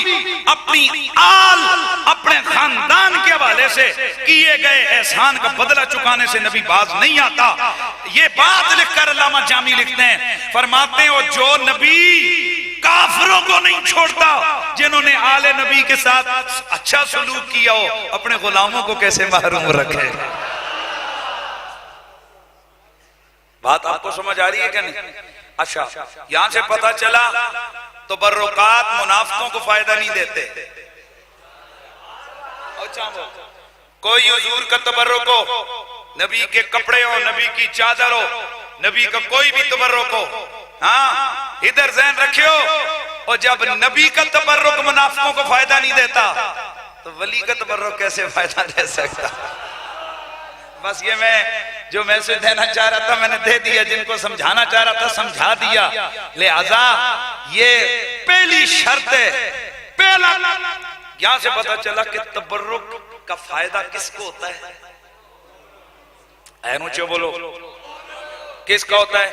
अपनी आल, अपने खानदान के हवाले से किए गए एहसान का बदला चुकाने से नबी बाज नहीं आता। ये बात लिखकर अल्लामा जामी लिखते हैं, फरमाते हो जो नबी काफिरों को नहीं छोड़ता, जिन्होंने आले नबी के साथ अच्छा सलूक किया हो, अपने गुलामों को कैसे महरूम रखे। बात आपको समझ आ रही है क्या नहीं? अच्छा, यहां से पता चला तो बर्रुकात मुनाफिकों को फायदा नहीं देते। कोई हुजूर का तबर्रुक हो, नबी के कपड़े हो, नबी की चादर हो, नबी का कोई भी तबर्रुक हो, हाँ इधर ज़हन रखियो। और जब नबी का तबर्रुक मुनाफिकों को फायदा नहीं देता, तो वली का तबर्रुक कैसे फायदा दे सकता। बस ये मैं जो मैसेज देना चाह रहा था मैंने दे दिया, जिनको समझाना चाह रहा था समझा दिया। लिहाजा ये पहली शर्त है। पहला यहां से पता चला कि तबर्रुक का फायदा किसको होता है? ऐनुचे बोलो, किसका होता है?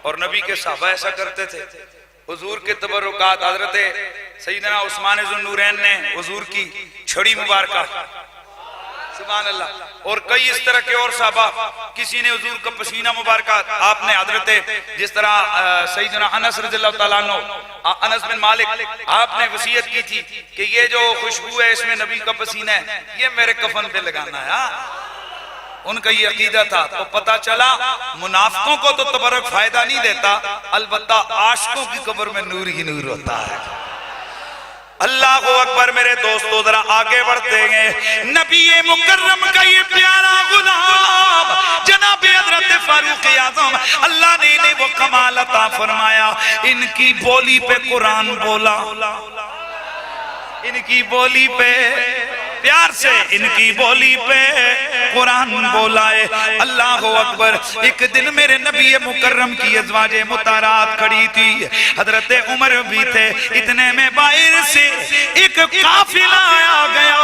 और नबी के सहाबा ऐसा करते थे। हुजूर के तबर्रुकात, हजरत सैयदना उस्मान ज़ुन्नूरैन ने हुजूर की छड़ी मुबारक, सुभान अल्लाह, और कई इस तरह के और साहबा, किसी ने हुजूर का पसीना मुबारक, आपने हजरत जिस तरह सैयदना अनस रज़ियल्लाहु ताला अन्हु, अनस बिन मालिक, आपने वसीयत की थी कि ये जो खुशबू है इसमें नबी का पसीना है, ये मेरे कफन पे लगाना है। उनका ये अकीदा था। तो पता चला मुनाफिकों को तो तबर्रुक फायदा नहीं देता, अलबत्ता आशिकों की कब्र में नूर ही नूर होता है। अल्लाह को अकबर। मेरे दोस्तों जरा आगे बढ़ते हैं। नबी मुकर्रम का ये प्यारा गुलाम जनाब हज़रत फारूक आज़म, अल्लाह ने इन्हें वो कमाल अता फरमाया, इनकी बोली पे कुरान बोला, इनकी बोली पे प्यार से, इनकी बोली पे कुरान बोला है। अल्लाह अकबर। एक दिन मेरे नबी मुकर्रम की अज़वाजे मुतारात खड़ी थी, हजरत उमर भी थे। इतने में बाहर से एक काफिला आ गया।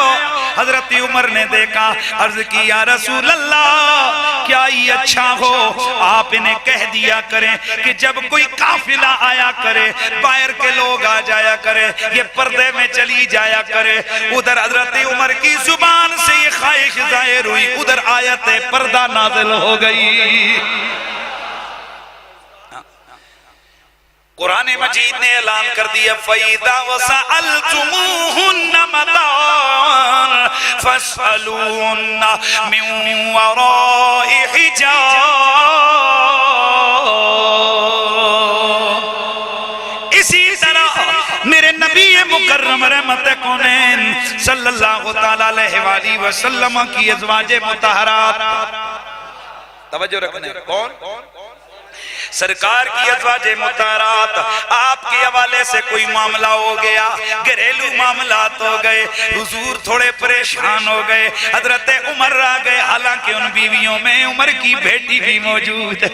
हजरत उमर ने देखा, अर्ज की या रसूल अल्लाह, क्या ये अच्छा हो आप इन्हें कह दिया करें कि जब कोई काफिला आया करे, बाहर के लोग आ जाया करे, ये पर्दे में चली जाया करे। उधर हजरत उमर की जुबान से ये ख्वाहिश जाहिर हुई, उधर आयत पर्दा नाज़िल हो गई। कुरान मजीद ने ऐलान कर दिया, फ़इज़ा वसअलतुमूहुन्ना मतान फ़स्अलूहुन्ना मिन वराइ हिजाब। इसी तरह मेरे नबी मुकर्रम रहमत कौनैन सल्लल्लाहु तआला अलैहि वसल्लम की अज़वाजे मुतहरात, तवज्जो रखना, कौन? सरकार की अज़वाजे मुतहरात। आपके हवाले से कोई मामला हो गया, घरेलू मामलात हो गए, हुजूर थोड़े परेशान हो गए, हजरत उमर आ गए। हालांकि उन बीवियों में उमर की बेटी भी मौजूद है।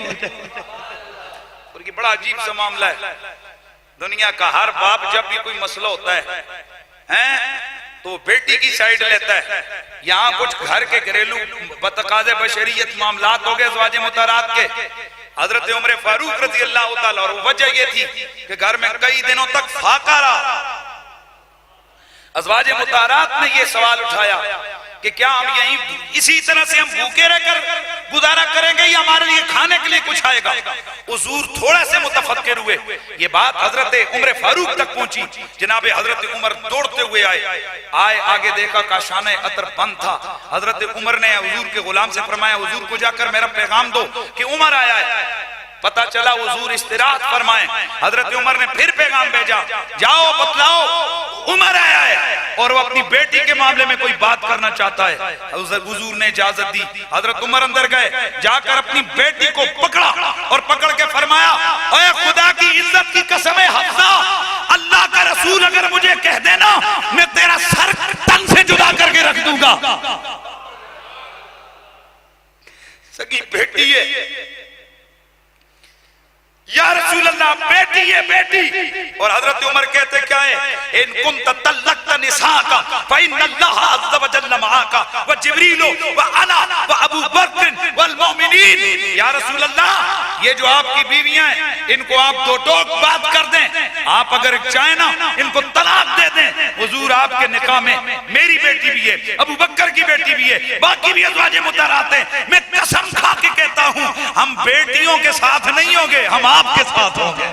उनकी बड़ा अजीब सा मामला है। दुनिया का हर बाप जब भी कोई मसला होता है तो बेटी की साइड लेता है। यहाँ कुछ घर के घरेलू बतकाज़े बशरियत मामलात हो गए अज़वाजे मुतहरात के। हजरत उमर फारूक रज़ी अल्लाह ताला, और वजह ये थी कि घर में कई दिनों तक फाका रहा। अज़वाजे मुतहरात ने ये सवाल उठाया कि क्या हम यहीं इसी तरह से हम भूखे रहकर गुजारा करेंगे या हमारे लिए खाने के लिए कुछ आएगा? हुजूर थोड़ा से मुतफक्किर हुए। ये बात हजरत उमर फारूक तक पहुंची। जनाब हजरत उमर दौड़ते हुए आए, आगे देखा काशाने अतर बंद था। हजरत उमर ने हुजूर के गुलाम से फरमाया, हुजूर को जाकर मेरा पैगाम दो कि उमर आया है। पता चला हुजूर इस्तिराहत फरमाए। हजरत उमर ने फिर पैगाम भेजा, जाओ बतलाओ उमर आया है और वो अपनी बेटी के मामले में कोई बात करना चाहता है। हुजूर ने इजाजत दी। हजरत उमर अंदर गए, जाकर अपनी बेटी को पकड़ा और पकड़ के फरमाया, ओए खुदा की इज्जत की कसम है हफ्सा, अल्लाह का रसूल अगर मुझे कह देना मैं तेरा सर तन से जुदा करके रख दूंगा। सगी बेटी है, या रसूल अल्लाह अल्लाह बेटी है बेटी। और हजरत उमर कहते क्या है, इन कुंत तल्लक़त निसाका फ़इन्नल्लाह अज़्ज़ व जल्ल मआका व जिब्रील व अना व अबू बकर वल मोमिनीन। या रसूल अल्लाह, ये जो आपकी बीवियां हैं इनको आप दो टोक बात कर दें, आप अगर चाहें ना इनको तलाक दे दें। हुजूर आपके निकाह में मेरी बेटी भी है, अबू बकर की बेटी भी है, बाकी भी अज़वाजे मुतहरात हैं। मैं कसम खा के कहता हूं, हम बेटियों के साथ नहीं होंगे, हम आपके साथ होंगे।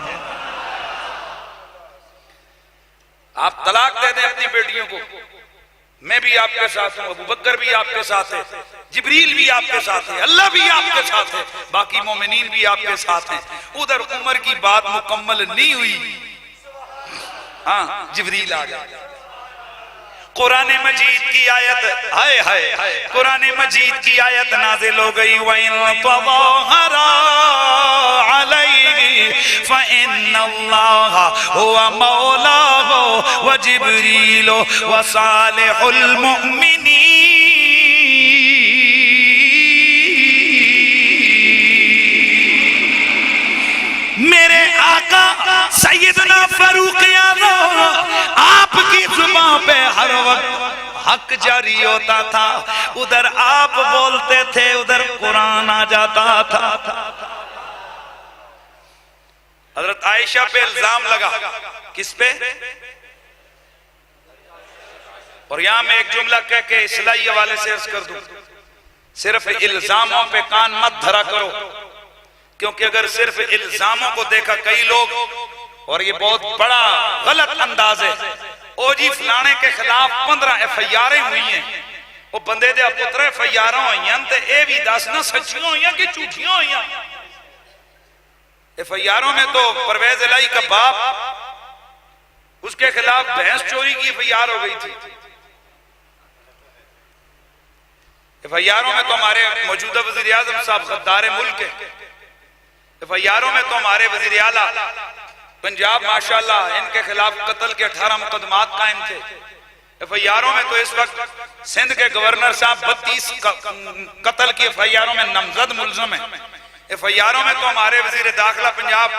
आप तलाक दे दें अपनी बेटियों को, मैं भी आपके साथ हूं, अबू बकर भी आपके साथ है, जिब्रील भी आपके साथ है, अल्लाह भी आपके साथ है, बाकी मोमिनीन भी आपके साथ हैं। उधर उमर की बात मुकम्मल नहीं हुई, हाँ जिब्रील आ गया। कुरान मजीद की आयत, हाय हाय, कुरान मजीद की आयत नाजिल हो गई, वइन तज़ाहरा अलैहि फ़इन्नल्लाह हुवा मौलाहु व जिब्रील व सालिहुल मुमिनीन। मेरे आका सैयदना फारूक आज़म, आपकी जुबान पे हर वक्त हक जारी होता था, उधर आप बोलते थे, उधर कुरान आ जाता था। हजरत आयशा पे इल्जाम लगा, किस पे? और यहां मैं एक जुमला कह के इस्लाही हवाले से अर्ज कर दूं, सिर्फ इल्जामों पे कान मत धरा करो, क्योंकि अगर सिर्फ इल्जामों को देखा कई लोग, और ये बहुत बड़ा गलत अंदाज है, ओ जी फलाने के खिलाफ 15 FIR हुई हैं, वो बंदे दे पुत्र FIR हुई हैं, ते ए भी दस ना सच्चियां हुई कि झूठियां हुई। FIR में तो परवेज इलाही का बाप, उसके खिलाफ भैंस चोरी की FIR हो गई थी। FIR में तो हमारे मौजूदा वजीर आजम साहब गद्दार मुल्क है, FIR में तो हमारे वजीर आला पंजाब माशाल्लाह, इनके खिलाफ कत्ल के 18 मुकदमात कायम थे। FIR में तो इस वक्त सिंध के गवर्नर साहब 32 कत्ल की FIR में नामजद मुलजम है। FIR में तो हमारे वजीर दाखिला पंजाब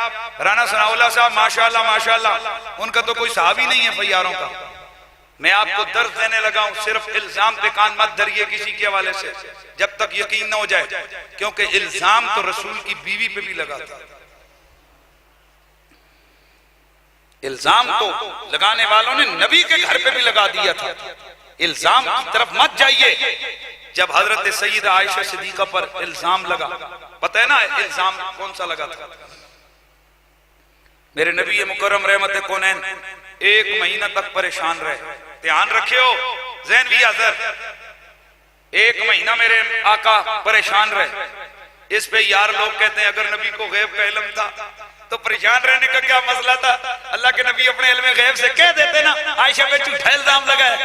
राना सनाउल्लाह साहब माशाल्लाह माशाल्लाह, उनका तो कोई साहब ही नहीं है FIR का। मैं आपको दर्द देने लगा हूं, सिर्फ इल्जाम पे कान मत धरिए किसी के हवाले से, जब तक यकीन न हो जाए, क्योंकि इल्जाम तो रसूल की बीवी पे भी लगा था। इल्जाम तो लगाने वालों ने नबी के घर पे भी लगा दिया था। इल्जाम की तरफ मत जाइए। जब हजरत सईदा आयशा सिद्दीका पर इल्जाम लगा, पता है ना इल्जाम कौन सा लगा था? मेरे नबी मुकर्रम रहमत कौनैन 1 महीना तक परेशान रहे। ध्यान रखियो ज़हन भी हाज़िर, 1 महीना मेरे आका परेशान रहे। इस पे यार लोग कहते हैं अगर नबी को गैब का इल्म था तो परेशान रहने का क्या मसला था? अल्लाह के नबी अपने इल्म गैब से कह देते ना आयशा पे झूठा इल्जाम लगाया।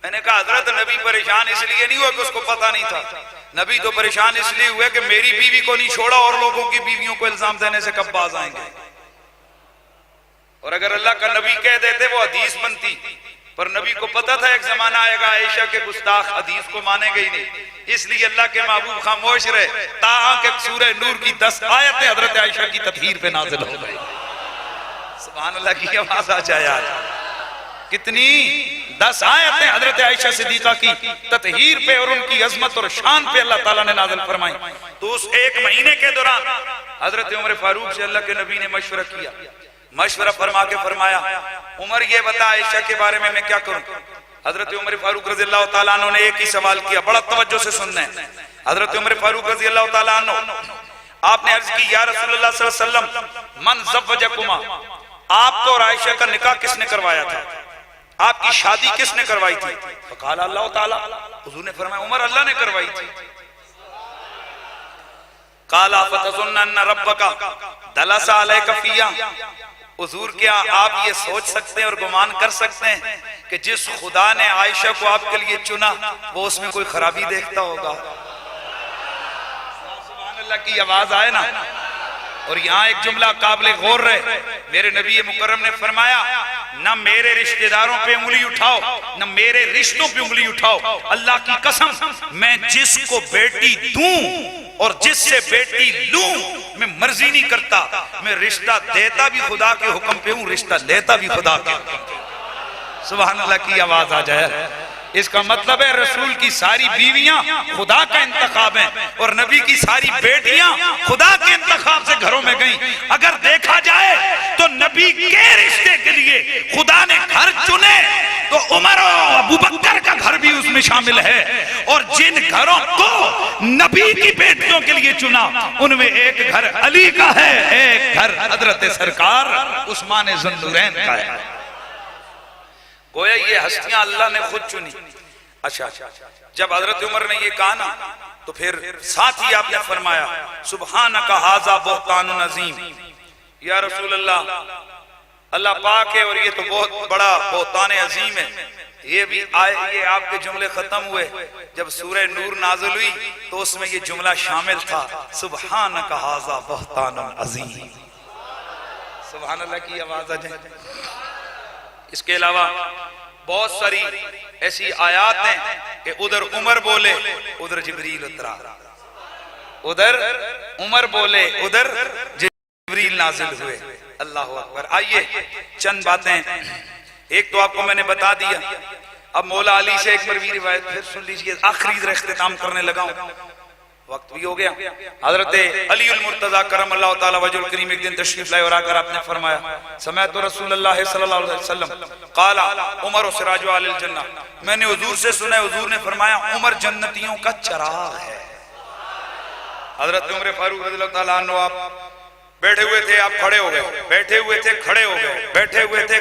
मैंने कहा हजरत नबी परेशान इसलिए नहीं हुआ कि उसको पता नहीं था, नबी तो परेशान इसलिए हुए कि मेरी बीवी को नहीं छोड़ा और लोगों की बीवियों को इल्जाम देने से कब बाज आएंगे। और अगर अल्लाह का नबी कह देते वो हदीस बनती, पर नबी को पता था एक जमाना आएगा आयशा के गुस्ताख हदीस को मानेंगे ही नहीं, इसलिए अल्लाह के महबूब खामोश रहे। ताहा के सूरह नूर की 10 आयतें हजरत आयशा की तत्हीर पे नाजिल हो गई। सुभान अल्लाह की आवाज आ जाए यार, कितनी 10 आयतें हजरत आयशा सिद्दीका की तत्हीर पे और उनकी अजमत और शान पे अल्लाह ताला ने नाजिल फरमाई। तो उस 1 महीने के दौरान हजरत उमर फारूक से अल्लाह के नबी ने मशवरा किया। मशवरा फरमा के फरमाया, उमर ये बता आयशा के बारे में मैं क्या करूं? हजरत उमर फारूक रज़ी अल्लाह ताला अन्हु ने एक ही सवाल किया, बड़ा तवज्जो से सुनना है। हजरत उमर फारूक रज़ी अल्लाह ताला अन्हु, आपने अर्ज की या रसूलुल्लाह सल्लल्लाहु अलैहि वसल्लम मन ज़व्वजकुमा, आपको और आयशा का निकाह किसने करवाया था? आपकी शादी किसने करवाई थी? फ़क़ाल अल्लाह ताला, हुज़ूर ने फरमाया उमर अल्लाह ने करवाई थी। क़ाला फ़तज़ुन्नु अन्ना रब्बका दलसा अलैका फ़िय्या, हुजूर क्या आप ये सोच सकते हैं और गुमान कर सकते हैं कि जिस खुदा ने आयशा को आपके लिए चुना वो उसमें कोई खराबी देखता होगा? सुभान अल्लाह की आवाज आए ना। और यहाँ एक जुमला काबिल गौर रहे, मेरे नबी मुकर्रम ने फरमाया न मेरे रिश्तेदारों पे उंगली उठाओ न मेरे रिश्तों पे उंगली उठाओ, अल्लाह की कसम मैं जिसको बेटी दूं और जिससे बेटी लूं मैं मर्जी नहीं करता, मैं रिश्ता देता भी खुदा के हुक्म पे हूँ, रिश्ता लेता भी खुदा के हुक्म पे। सुभान अल्लाह की आवाज आ जाए। इसका मतलब है रसूल की सारी बीवियां खुदा का इंतखाब हैं और नबी की सारी बेटियां खुदा के इंतखाब से घरों में गईं। अगर देखा जाए तो नबी के रिश्ते के लिए खुदा ने घर चुने तो उमर और अबू बकर का घर भी उसमें शामिल है, और जिन घरों को नबी की बेटियों के लिए चुना उनमें एक घर अली का है, एक घर हजरत सरकार उस्मान ज़ुन्नूरैन का है। गोया ये हस्तियां अल्लाह ने खुद चुनी। अच्छा, जब हजरत उमर ने ये कहा ना तो फिर साथ ही आपने फरमाया सुब्हानका हाज़ा बुहतानुन अज़ीम, या रसूल अल्लाह, अल्लाह पाक है और ये तो बहुत बड़ा बुहतान अजीम है। ये भी आए, ये आपके जुमले खत्म हुए जब सूरह नूर नाज़िल हुई तो उसमें ये जुमला शामिल था, सुब्हानका हाज़ा बुहतानुन अज़ीम। सुभान अल्लाह की आवाज आ जाए। इसके अलावा बहुत सारी ऐसी आयात हैं कि उधर उमर बोले उधर जिब्रील उतरा, उधर उमर बोले उधर जिब्रील नाजिल हुए। अल्लाह अकबर। आइए चंद बातें, एक तो आपको मैंने बता दिया, अब मौला अली से एक बार भी रिवायत फिर सुन लीजिए, आखिरी इख्तिताम करने लगा हूं, वक्त भी हो गया। हजरत अली उल मुर्तजा करमल्लाहु ताला वजहुल करीम एक दिन तशरीफ लाए और आकर आपने फरमाया समअतु रसूलुल्लाह सल्लल्लाहु अलैहि वसल्लम क़ाला उमर सिराजु अहलिल जन्नह, मैंने हुजूर से सुना, हुजूर ने फरमाया उमर जन्नतियों का चिराग है। हजरत उमर फारूक रज़ियल्लाहु ताला अन्हु, आप बैठे हुए थे, आप खड़े हो गए, बैठे हुए थे खड़े हो गए, बैठे हुए थे,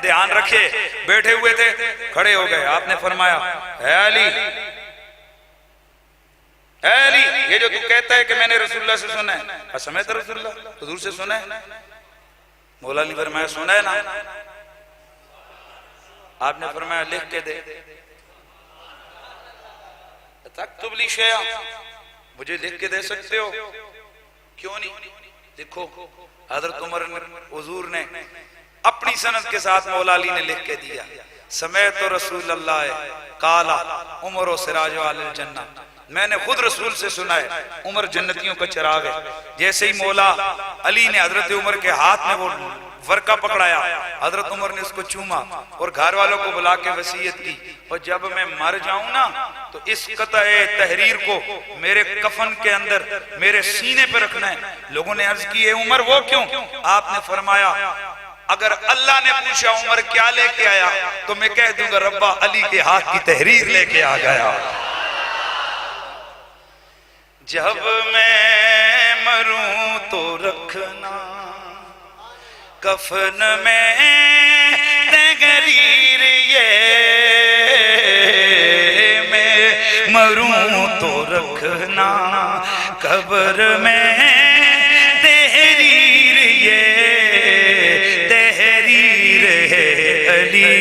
ध्यान रखिए, बैठे हुए थे खड़े हो गए। आपने फरमाया है अली, अली, ये जो तू कहता है कि मैंने रसूलुल्लाह से सुना है, समेत रसूलुल्लाह, हुजूर से सुना है? मौला अली फरमाया सुना है ना। आपने फरमाया लिख के दे, तक्तुब ली शैया, मुझे लिख के दे सकते हो? क्यों नहीं? देखो हजरत उमर हुजूर ने अपनी सनद के साथ मौला अली ने लिख के दिया, समेत रसूलुल्लाह काला उमर सिराज अहलिल जन्नह, मैंने खुद रसूल से सुना है उमर जन्नतियों का चिराग है। जैसे ही मौला अली ने हजरत उमर के हाथ में वो वर्का पकड़ाया, हजरत उमर ने उसको चूमा और घर वालों को बुला के वसीयत की, और जब मैं मर जाऊं ना तो इस कतए तहरीर को मेरे कफन के अंदर मेरे सीने पे रखना है। लोगों ने अर्ज की उमर वो क्यों? आपने फरमाया अगर अल्लाह ने पूछा उमर क्या लेके आया तो मैं कह दूंगा रब्बा अली के हाथ की तहरीर लेके आ गया। जब मैं मरूं तो रखना कफन में तहरीर, ये मैं मरूं तो रखना कब्र में तहरीर, ये तहरीर है अली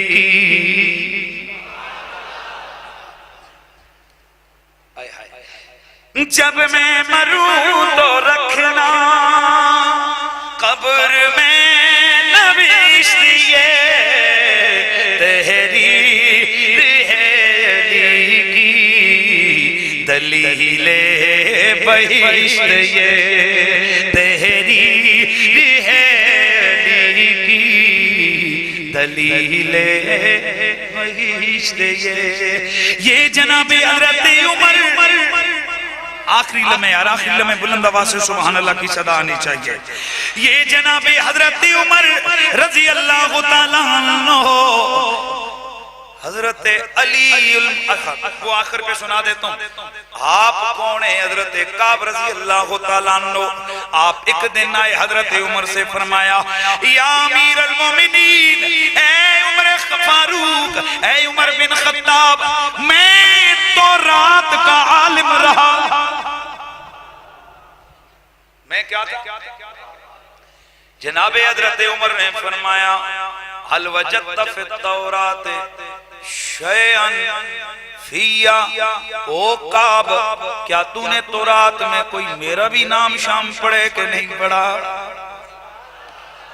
की। जब मैं मरूं तो रखना कब्र में नबीश्त, ये तहरीर है अली की, दलीले बहिश्त, ये तहरीर है अली की, दलीले बहिश्त, ये जनाबे हज़रत उमर। आखिरी लम्हे यार, आखिरी लम्हे बुलंद आवाज से सुभान अल्लाह की सदा आनी चाहिए। ये जनाबे हजरत उमर रजी अल्लाह ताला अन्हु, हजरत अली, वो आखिर पे सुना देता हूँ। आप कौन है? हजरत काब रजी अल्लाह ताला अन्हु। आप एक दिन आए हजरत उमर से फरमाया या अमीर अल मोमिनीन, ऐ उमर फारूक, ऐ उमर बिन खत्ताब, मैं तो रात का आलिम रहा। मैं क्या था? जनाबे हजरत उमर ने फरमाया हल वजदत फी तौरात शैअन फिया, ओ काब, क्या तूने तौरात में कोई मेरा भी नाम शाम पढ़े कि नहीं पढ़ा?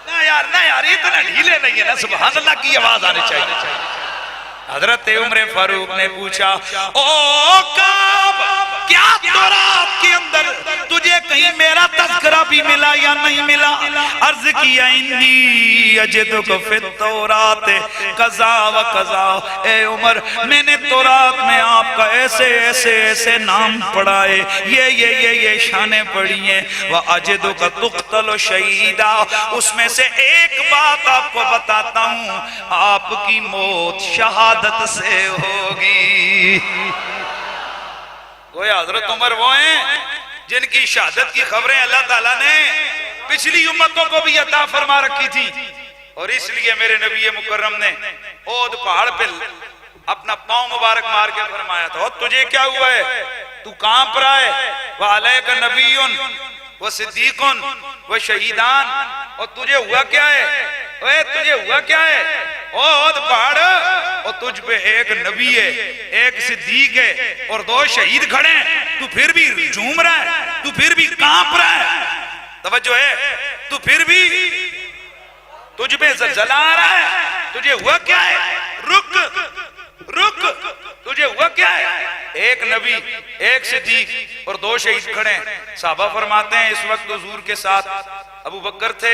ना यार इतना ढीले नहीं है ना, सुभान अल्लाह की आवाज आनी चाहिए। हजरत उमर फारूक ने पूछा ओ काब, क्या तौरात के अंदर तुझे कहीं मेरा तज़किरा भी मिला या नहीं मिला। अर्ज किया इन्नी अजिदुक फित तौरात कज़ा व कज़ा, ए उमर मैंने तौरात में आपका ऐसे ऐसे ऐसे नाम पढ़ा है, ये शाने पढ़ी हैं। व अजिदुक तुक़तल शहीदा, उसमें से एक बात आपको बताता हूं, आपकी मौत शहादत से होगी। गोया हजरत उमर वो हैं जिनकी शहादत की खबरें अल्लाह ताला ने पिछली उम्मतों को भी अता फरमा रखी थी। और इसलिए मेरे नबी मुकर्रम ने ओद पहाड़ पे अपना पांव मुबारक मार के फरमाया था, तुझे क्या हुआ है, तू कहां पर आए, वह अलैका नबीयुन व सिद्दीकुन व शहीदान, और तुझे हुआ क्या है, ओए तुझे हुआ क्या है, ओद पहाड़, और तुझ पे एक नबी है, एक सिद्दीक है और 2 शहीद खड़े हैं, तू फिर भी झूम रहा है, तू फिर भी कांप रहा है। तवज्जो है, तू फिर भी, तुझ पे ज़लज़ला आ रहा है, तुझे हुआ क्या है, रुक, तुझे हुआ क्या है। एक नबी, एक सिद्दीक और 2 शहीद खड़े हैं। साहबा फरमाते हैं इस वक्त हुजूर के साथ अबू बकर थे,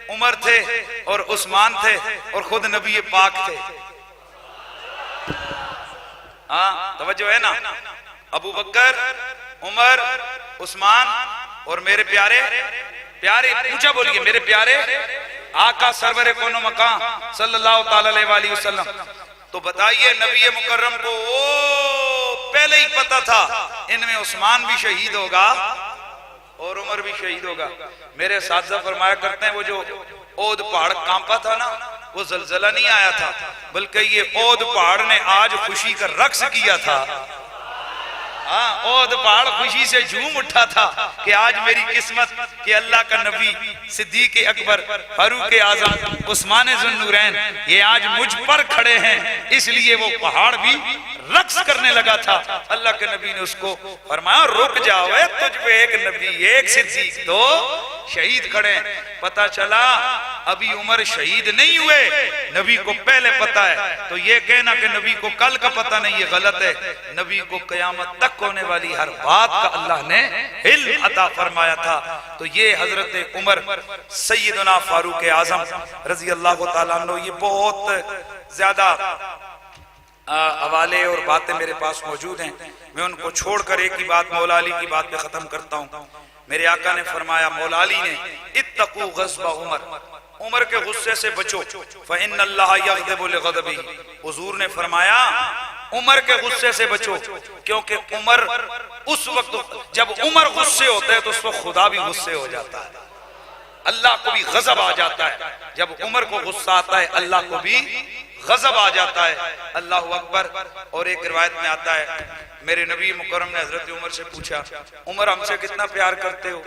उमर थे और उस्मान थे और खुद नबी पाक थे। हाँ तवज्जो है ना, अबू बकर, उमर, उस्मान और मेरे प्यारे प्यारे, ऊंचा बोलिए, मेरे प्यारे आका सरवरे कोनो मकाम सल्लल्लाहु ताला अलैहि वसल्लम। तो बताइए नबी मुकर्रम को पहले ही पता था इनमें उस्मान भी शहीद होगा और उमर भी शहीद होगा। मेरे साथी फरमाया करते हैं वो जो ओद पहाड़ कांपा था ना, वो ज़लज़ला नहीं आया था, बल्कि ये ओद पहाड़ ने आज खुशी का रक्स किया था। हाँ, ओद पहाड़ खुशी से झूम उठा था कि आज मेरी किस्मत कि अल्लाह का नबी, सिद्दीक अकबर, फारूक आज़म, उस्मान ज़ुन्नूरैन ये आज मुझ पर खड़े हैं। इसलिए वो पहाड़ भी रक्स करने लगा था। अल्लाह के नबी ने उसको फरमाया रुक जाओ, तुझ पे एक नबी, एक सिद्दीक, 2 शहीद खड़े। पता चला अभी उमर शहीद नहीं हुए, नबी को पहले पता है। तो ये कहना कि नबी को कल का पता नहीं, ये गलत है। नबी को क़यामत तक होने वाली हर बात का अल्लाह ने इल्म अता फरमाया था। तो ये हजरत उमर सैयदना फारूक आज़म रजी अल्लाह ताला अन्हु, ये बहुत ज्यादा हवाले और बातें मेरे पास मौजूद हैं। मैं उनको छोड़कर एक ही बात मौला अली की बात पे खत्म करता हूँ। मेरे आका ने फरमाया, मौला अली ने, इत्तकू गज़ब उमर, उमर के गुस्से से बचो, फ़इन्नल्लाह यग़ज़िबु लिग़ज़बिही। हुज़ूर ने फरमाया उमर के गुस्से से बचो, क्योंकि उमर उस वक्त जब उमर गुस्से होते हैं तो उस वक्त खुदा भी गुस्से हो जाता है, अल्लाह को भी गजब आ जाता है। जब उमर को गुस्सा आता है अल्लाह को भी गजब आ जाता है। अल्लाह अकबर। और एक रिवायत में आता है, मेरे नबी मुकर्रम ने हजरत उमर से पूछा, उमर हमसे कितना प्यार करते हो।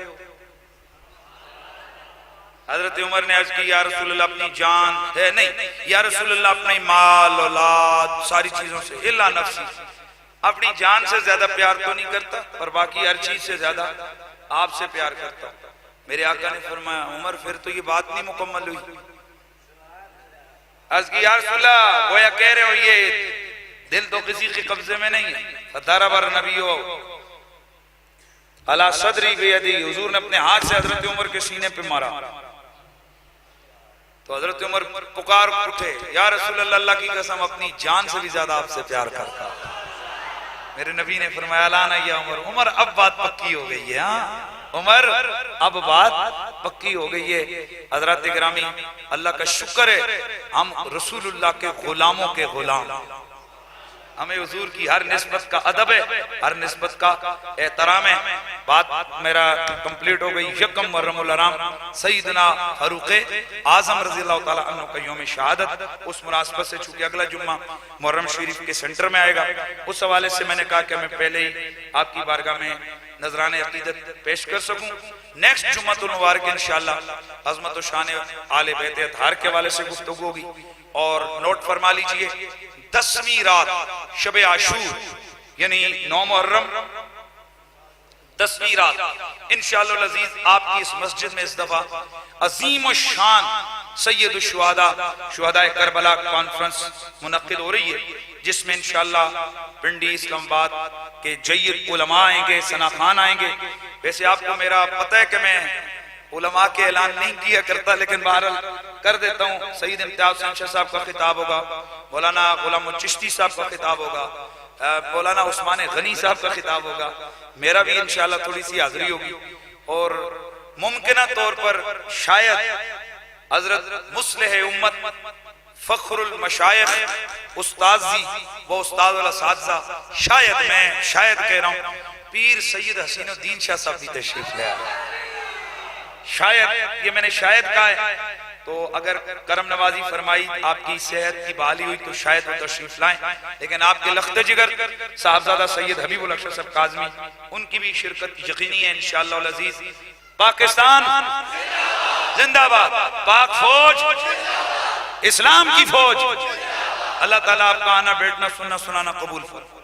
हजरत उमर ने अर्ज की, या रसूलल्लाह अपनी जान है नहीं, या रसूलल्लाह अपनी माल औलाद सारी चीजों से, इल्ला नफ्सी, अपनी जान से ज्यादा प्यार तो नहीं करता और बाकी हर चीज से ज्यादा आपसे प्यार करता। मेरे आका ने फरमाया, उमर फिर तो ये बात नहीं मुकम्मल हुई। अर्ज की, या रसूलल्लाह गोया कह रहे हो ये दिल तो किसी के कब्जे में नहीं है। फदरबर नबियो अला सदरी बियदी, हुजूर ने अपने हाथ से हजरत उमर के सीने पे मारा। तो हजरत उमर पुकार उठे, या रसूलल्लाह अल्लाह की कसम अपनी जान से भी ज्यादा आपसे प्यार करता। मेरे नबी ने फरमाया, लाना या उमर, उमर अब बात पक्की हो गई है। हाँ उमर अब बात पक्की हो गई है। हजरत गिरामी, अल्लाह का शुक्र है हम रसूलुल्लाह के गुलामों के गुलाम, हमें हुजूर की हर निस्बत का अदब है, हर निस्बत का एहतराम है। बात मेरा कंप्लीट हो गई। यकम मुहर्रमुल हराम सैयदना फारूक आज़म रज़ियल्लाहु ताला अन्हु का यौम शहादत, उस मुनासबत से चूंकि अगला जुम्मा मुहर्रम शरीफ के सेंटर में आएगा, उस हवाले से मैंने कहा कि मैं पहले ही आपकी बारगाह में नजराने अकीदत पेश कर सकूं। नेक्स्ट जुम्मतुल मुबारक इंशाअल्लाह अज़मत व शान आले बैत अतहार के हवाले से गुफ्तगू होगी। और नोट फरमा लीजिए, 10वीं रात शब आशूर यानी 9 मुहर्रम 10वीं रात इंशाअल्लाह अज़ीज आपकी इस मस्जिद में इस दफा अजीम शान सैयद शुहदा करबला कॉन्फ्रेंस मुनक्किद हो रही है, जिसमें इंशाअल्लाह पिंडी इस्लामाबाद के जय्यद उलमा आएंगे, सना खान आएंगे, वैसे आपको मेरा पता है कि मैं उलमा के ऐलान नहीं किया करता, लेकिन बहरहाल कर देता हूँ। सईद इम्तियाज हुसैन शाह साहब का खिताब होगा, मौलाना गुलाम चिश्ती साहब का खिताब होगा, मौलाना उस्मान गनी साहब का खिताब होगा, मेरा भी इंशाल्लाह थोड़ी सी हाजिरी होगी। और मुमकिन तौर पर शायद हजरत मुस्लिह उम्मत फख्रुल मशाइख उस्ताद जी व उस्ताद वाला सादसा, शायद कह रहा हूँ पीर सैयद हसीनुद्दीन शाह साहब भी तशरीफ ले आए। शायद, ये मैंने शायद कहा है, तो अगर करम नवाजी फरमाई, आपकी सेहत की बहाली हुई तो शायद वो तशरीफ लाएं। लेकिन आपके लख्त जिगर साहबजादा सैयद हबीबुल अख्तर साहब काज़मी, उनकी भी शिरकत यकीनी है इंशाअल्लाह अल अज़ीज़। पाकिस्तान जिंदाबाद, पाक फौज, इस्लाम की फौज। अल्लाह ताला आपका आना बैठना सुनना सुनाना कबूल फरमाए।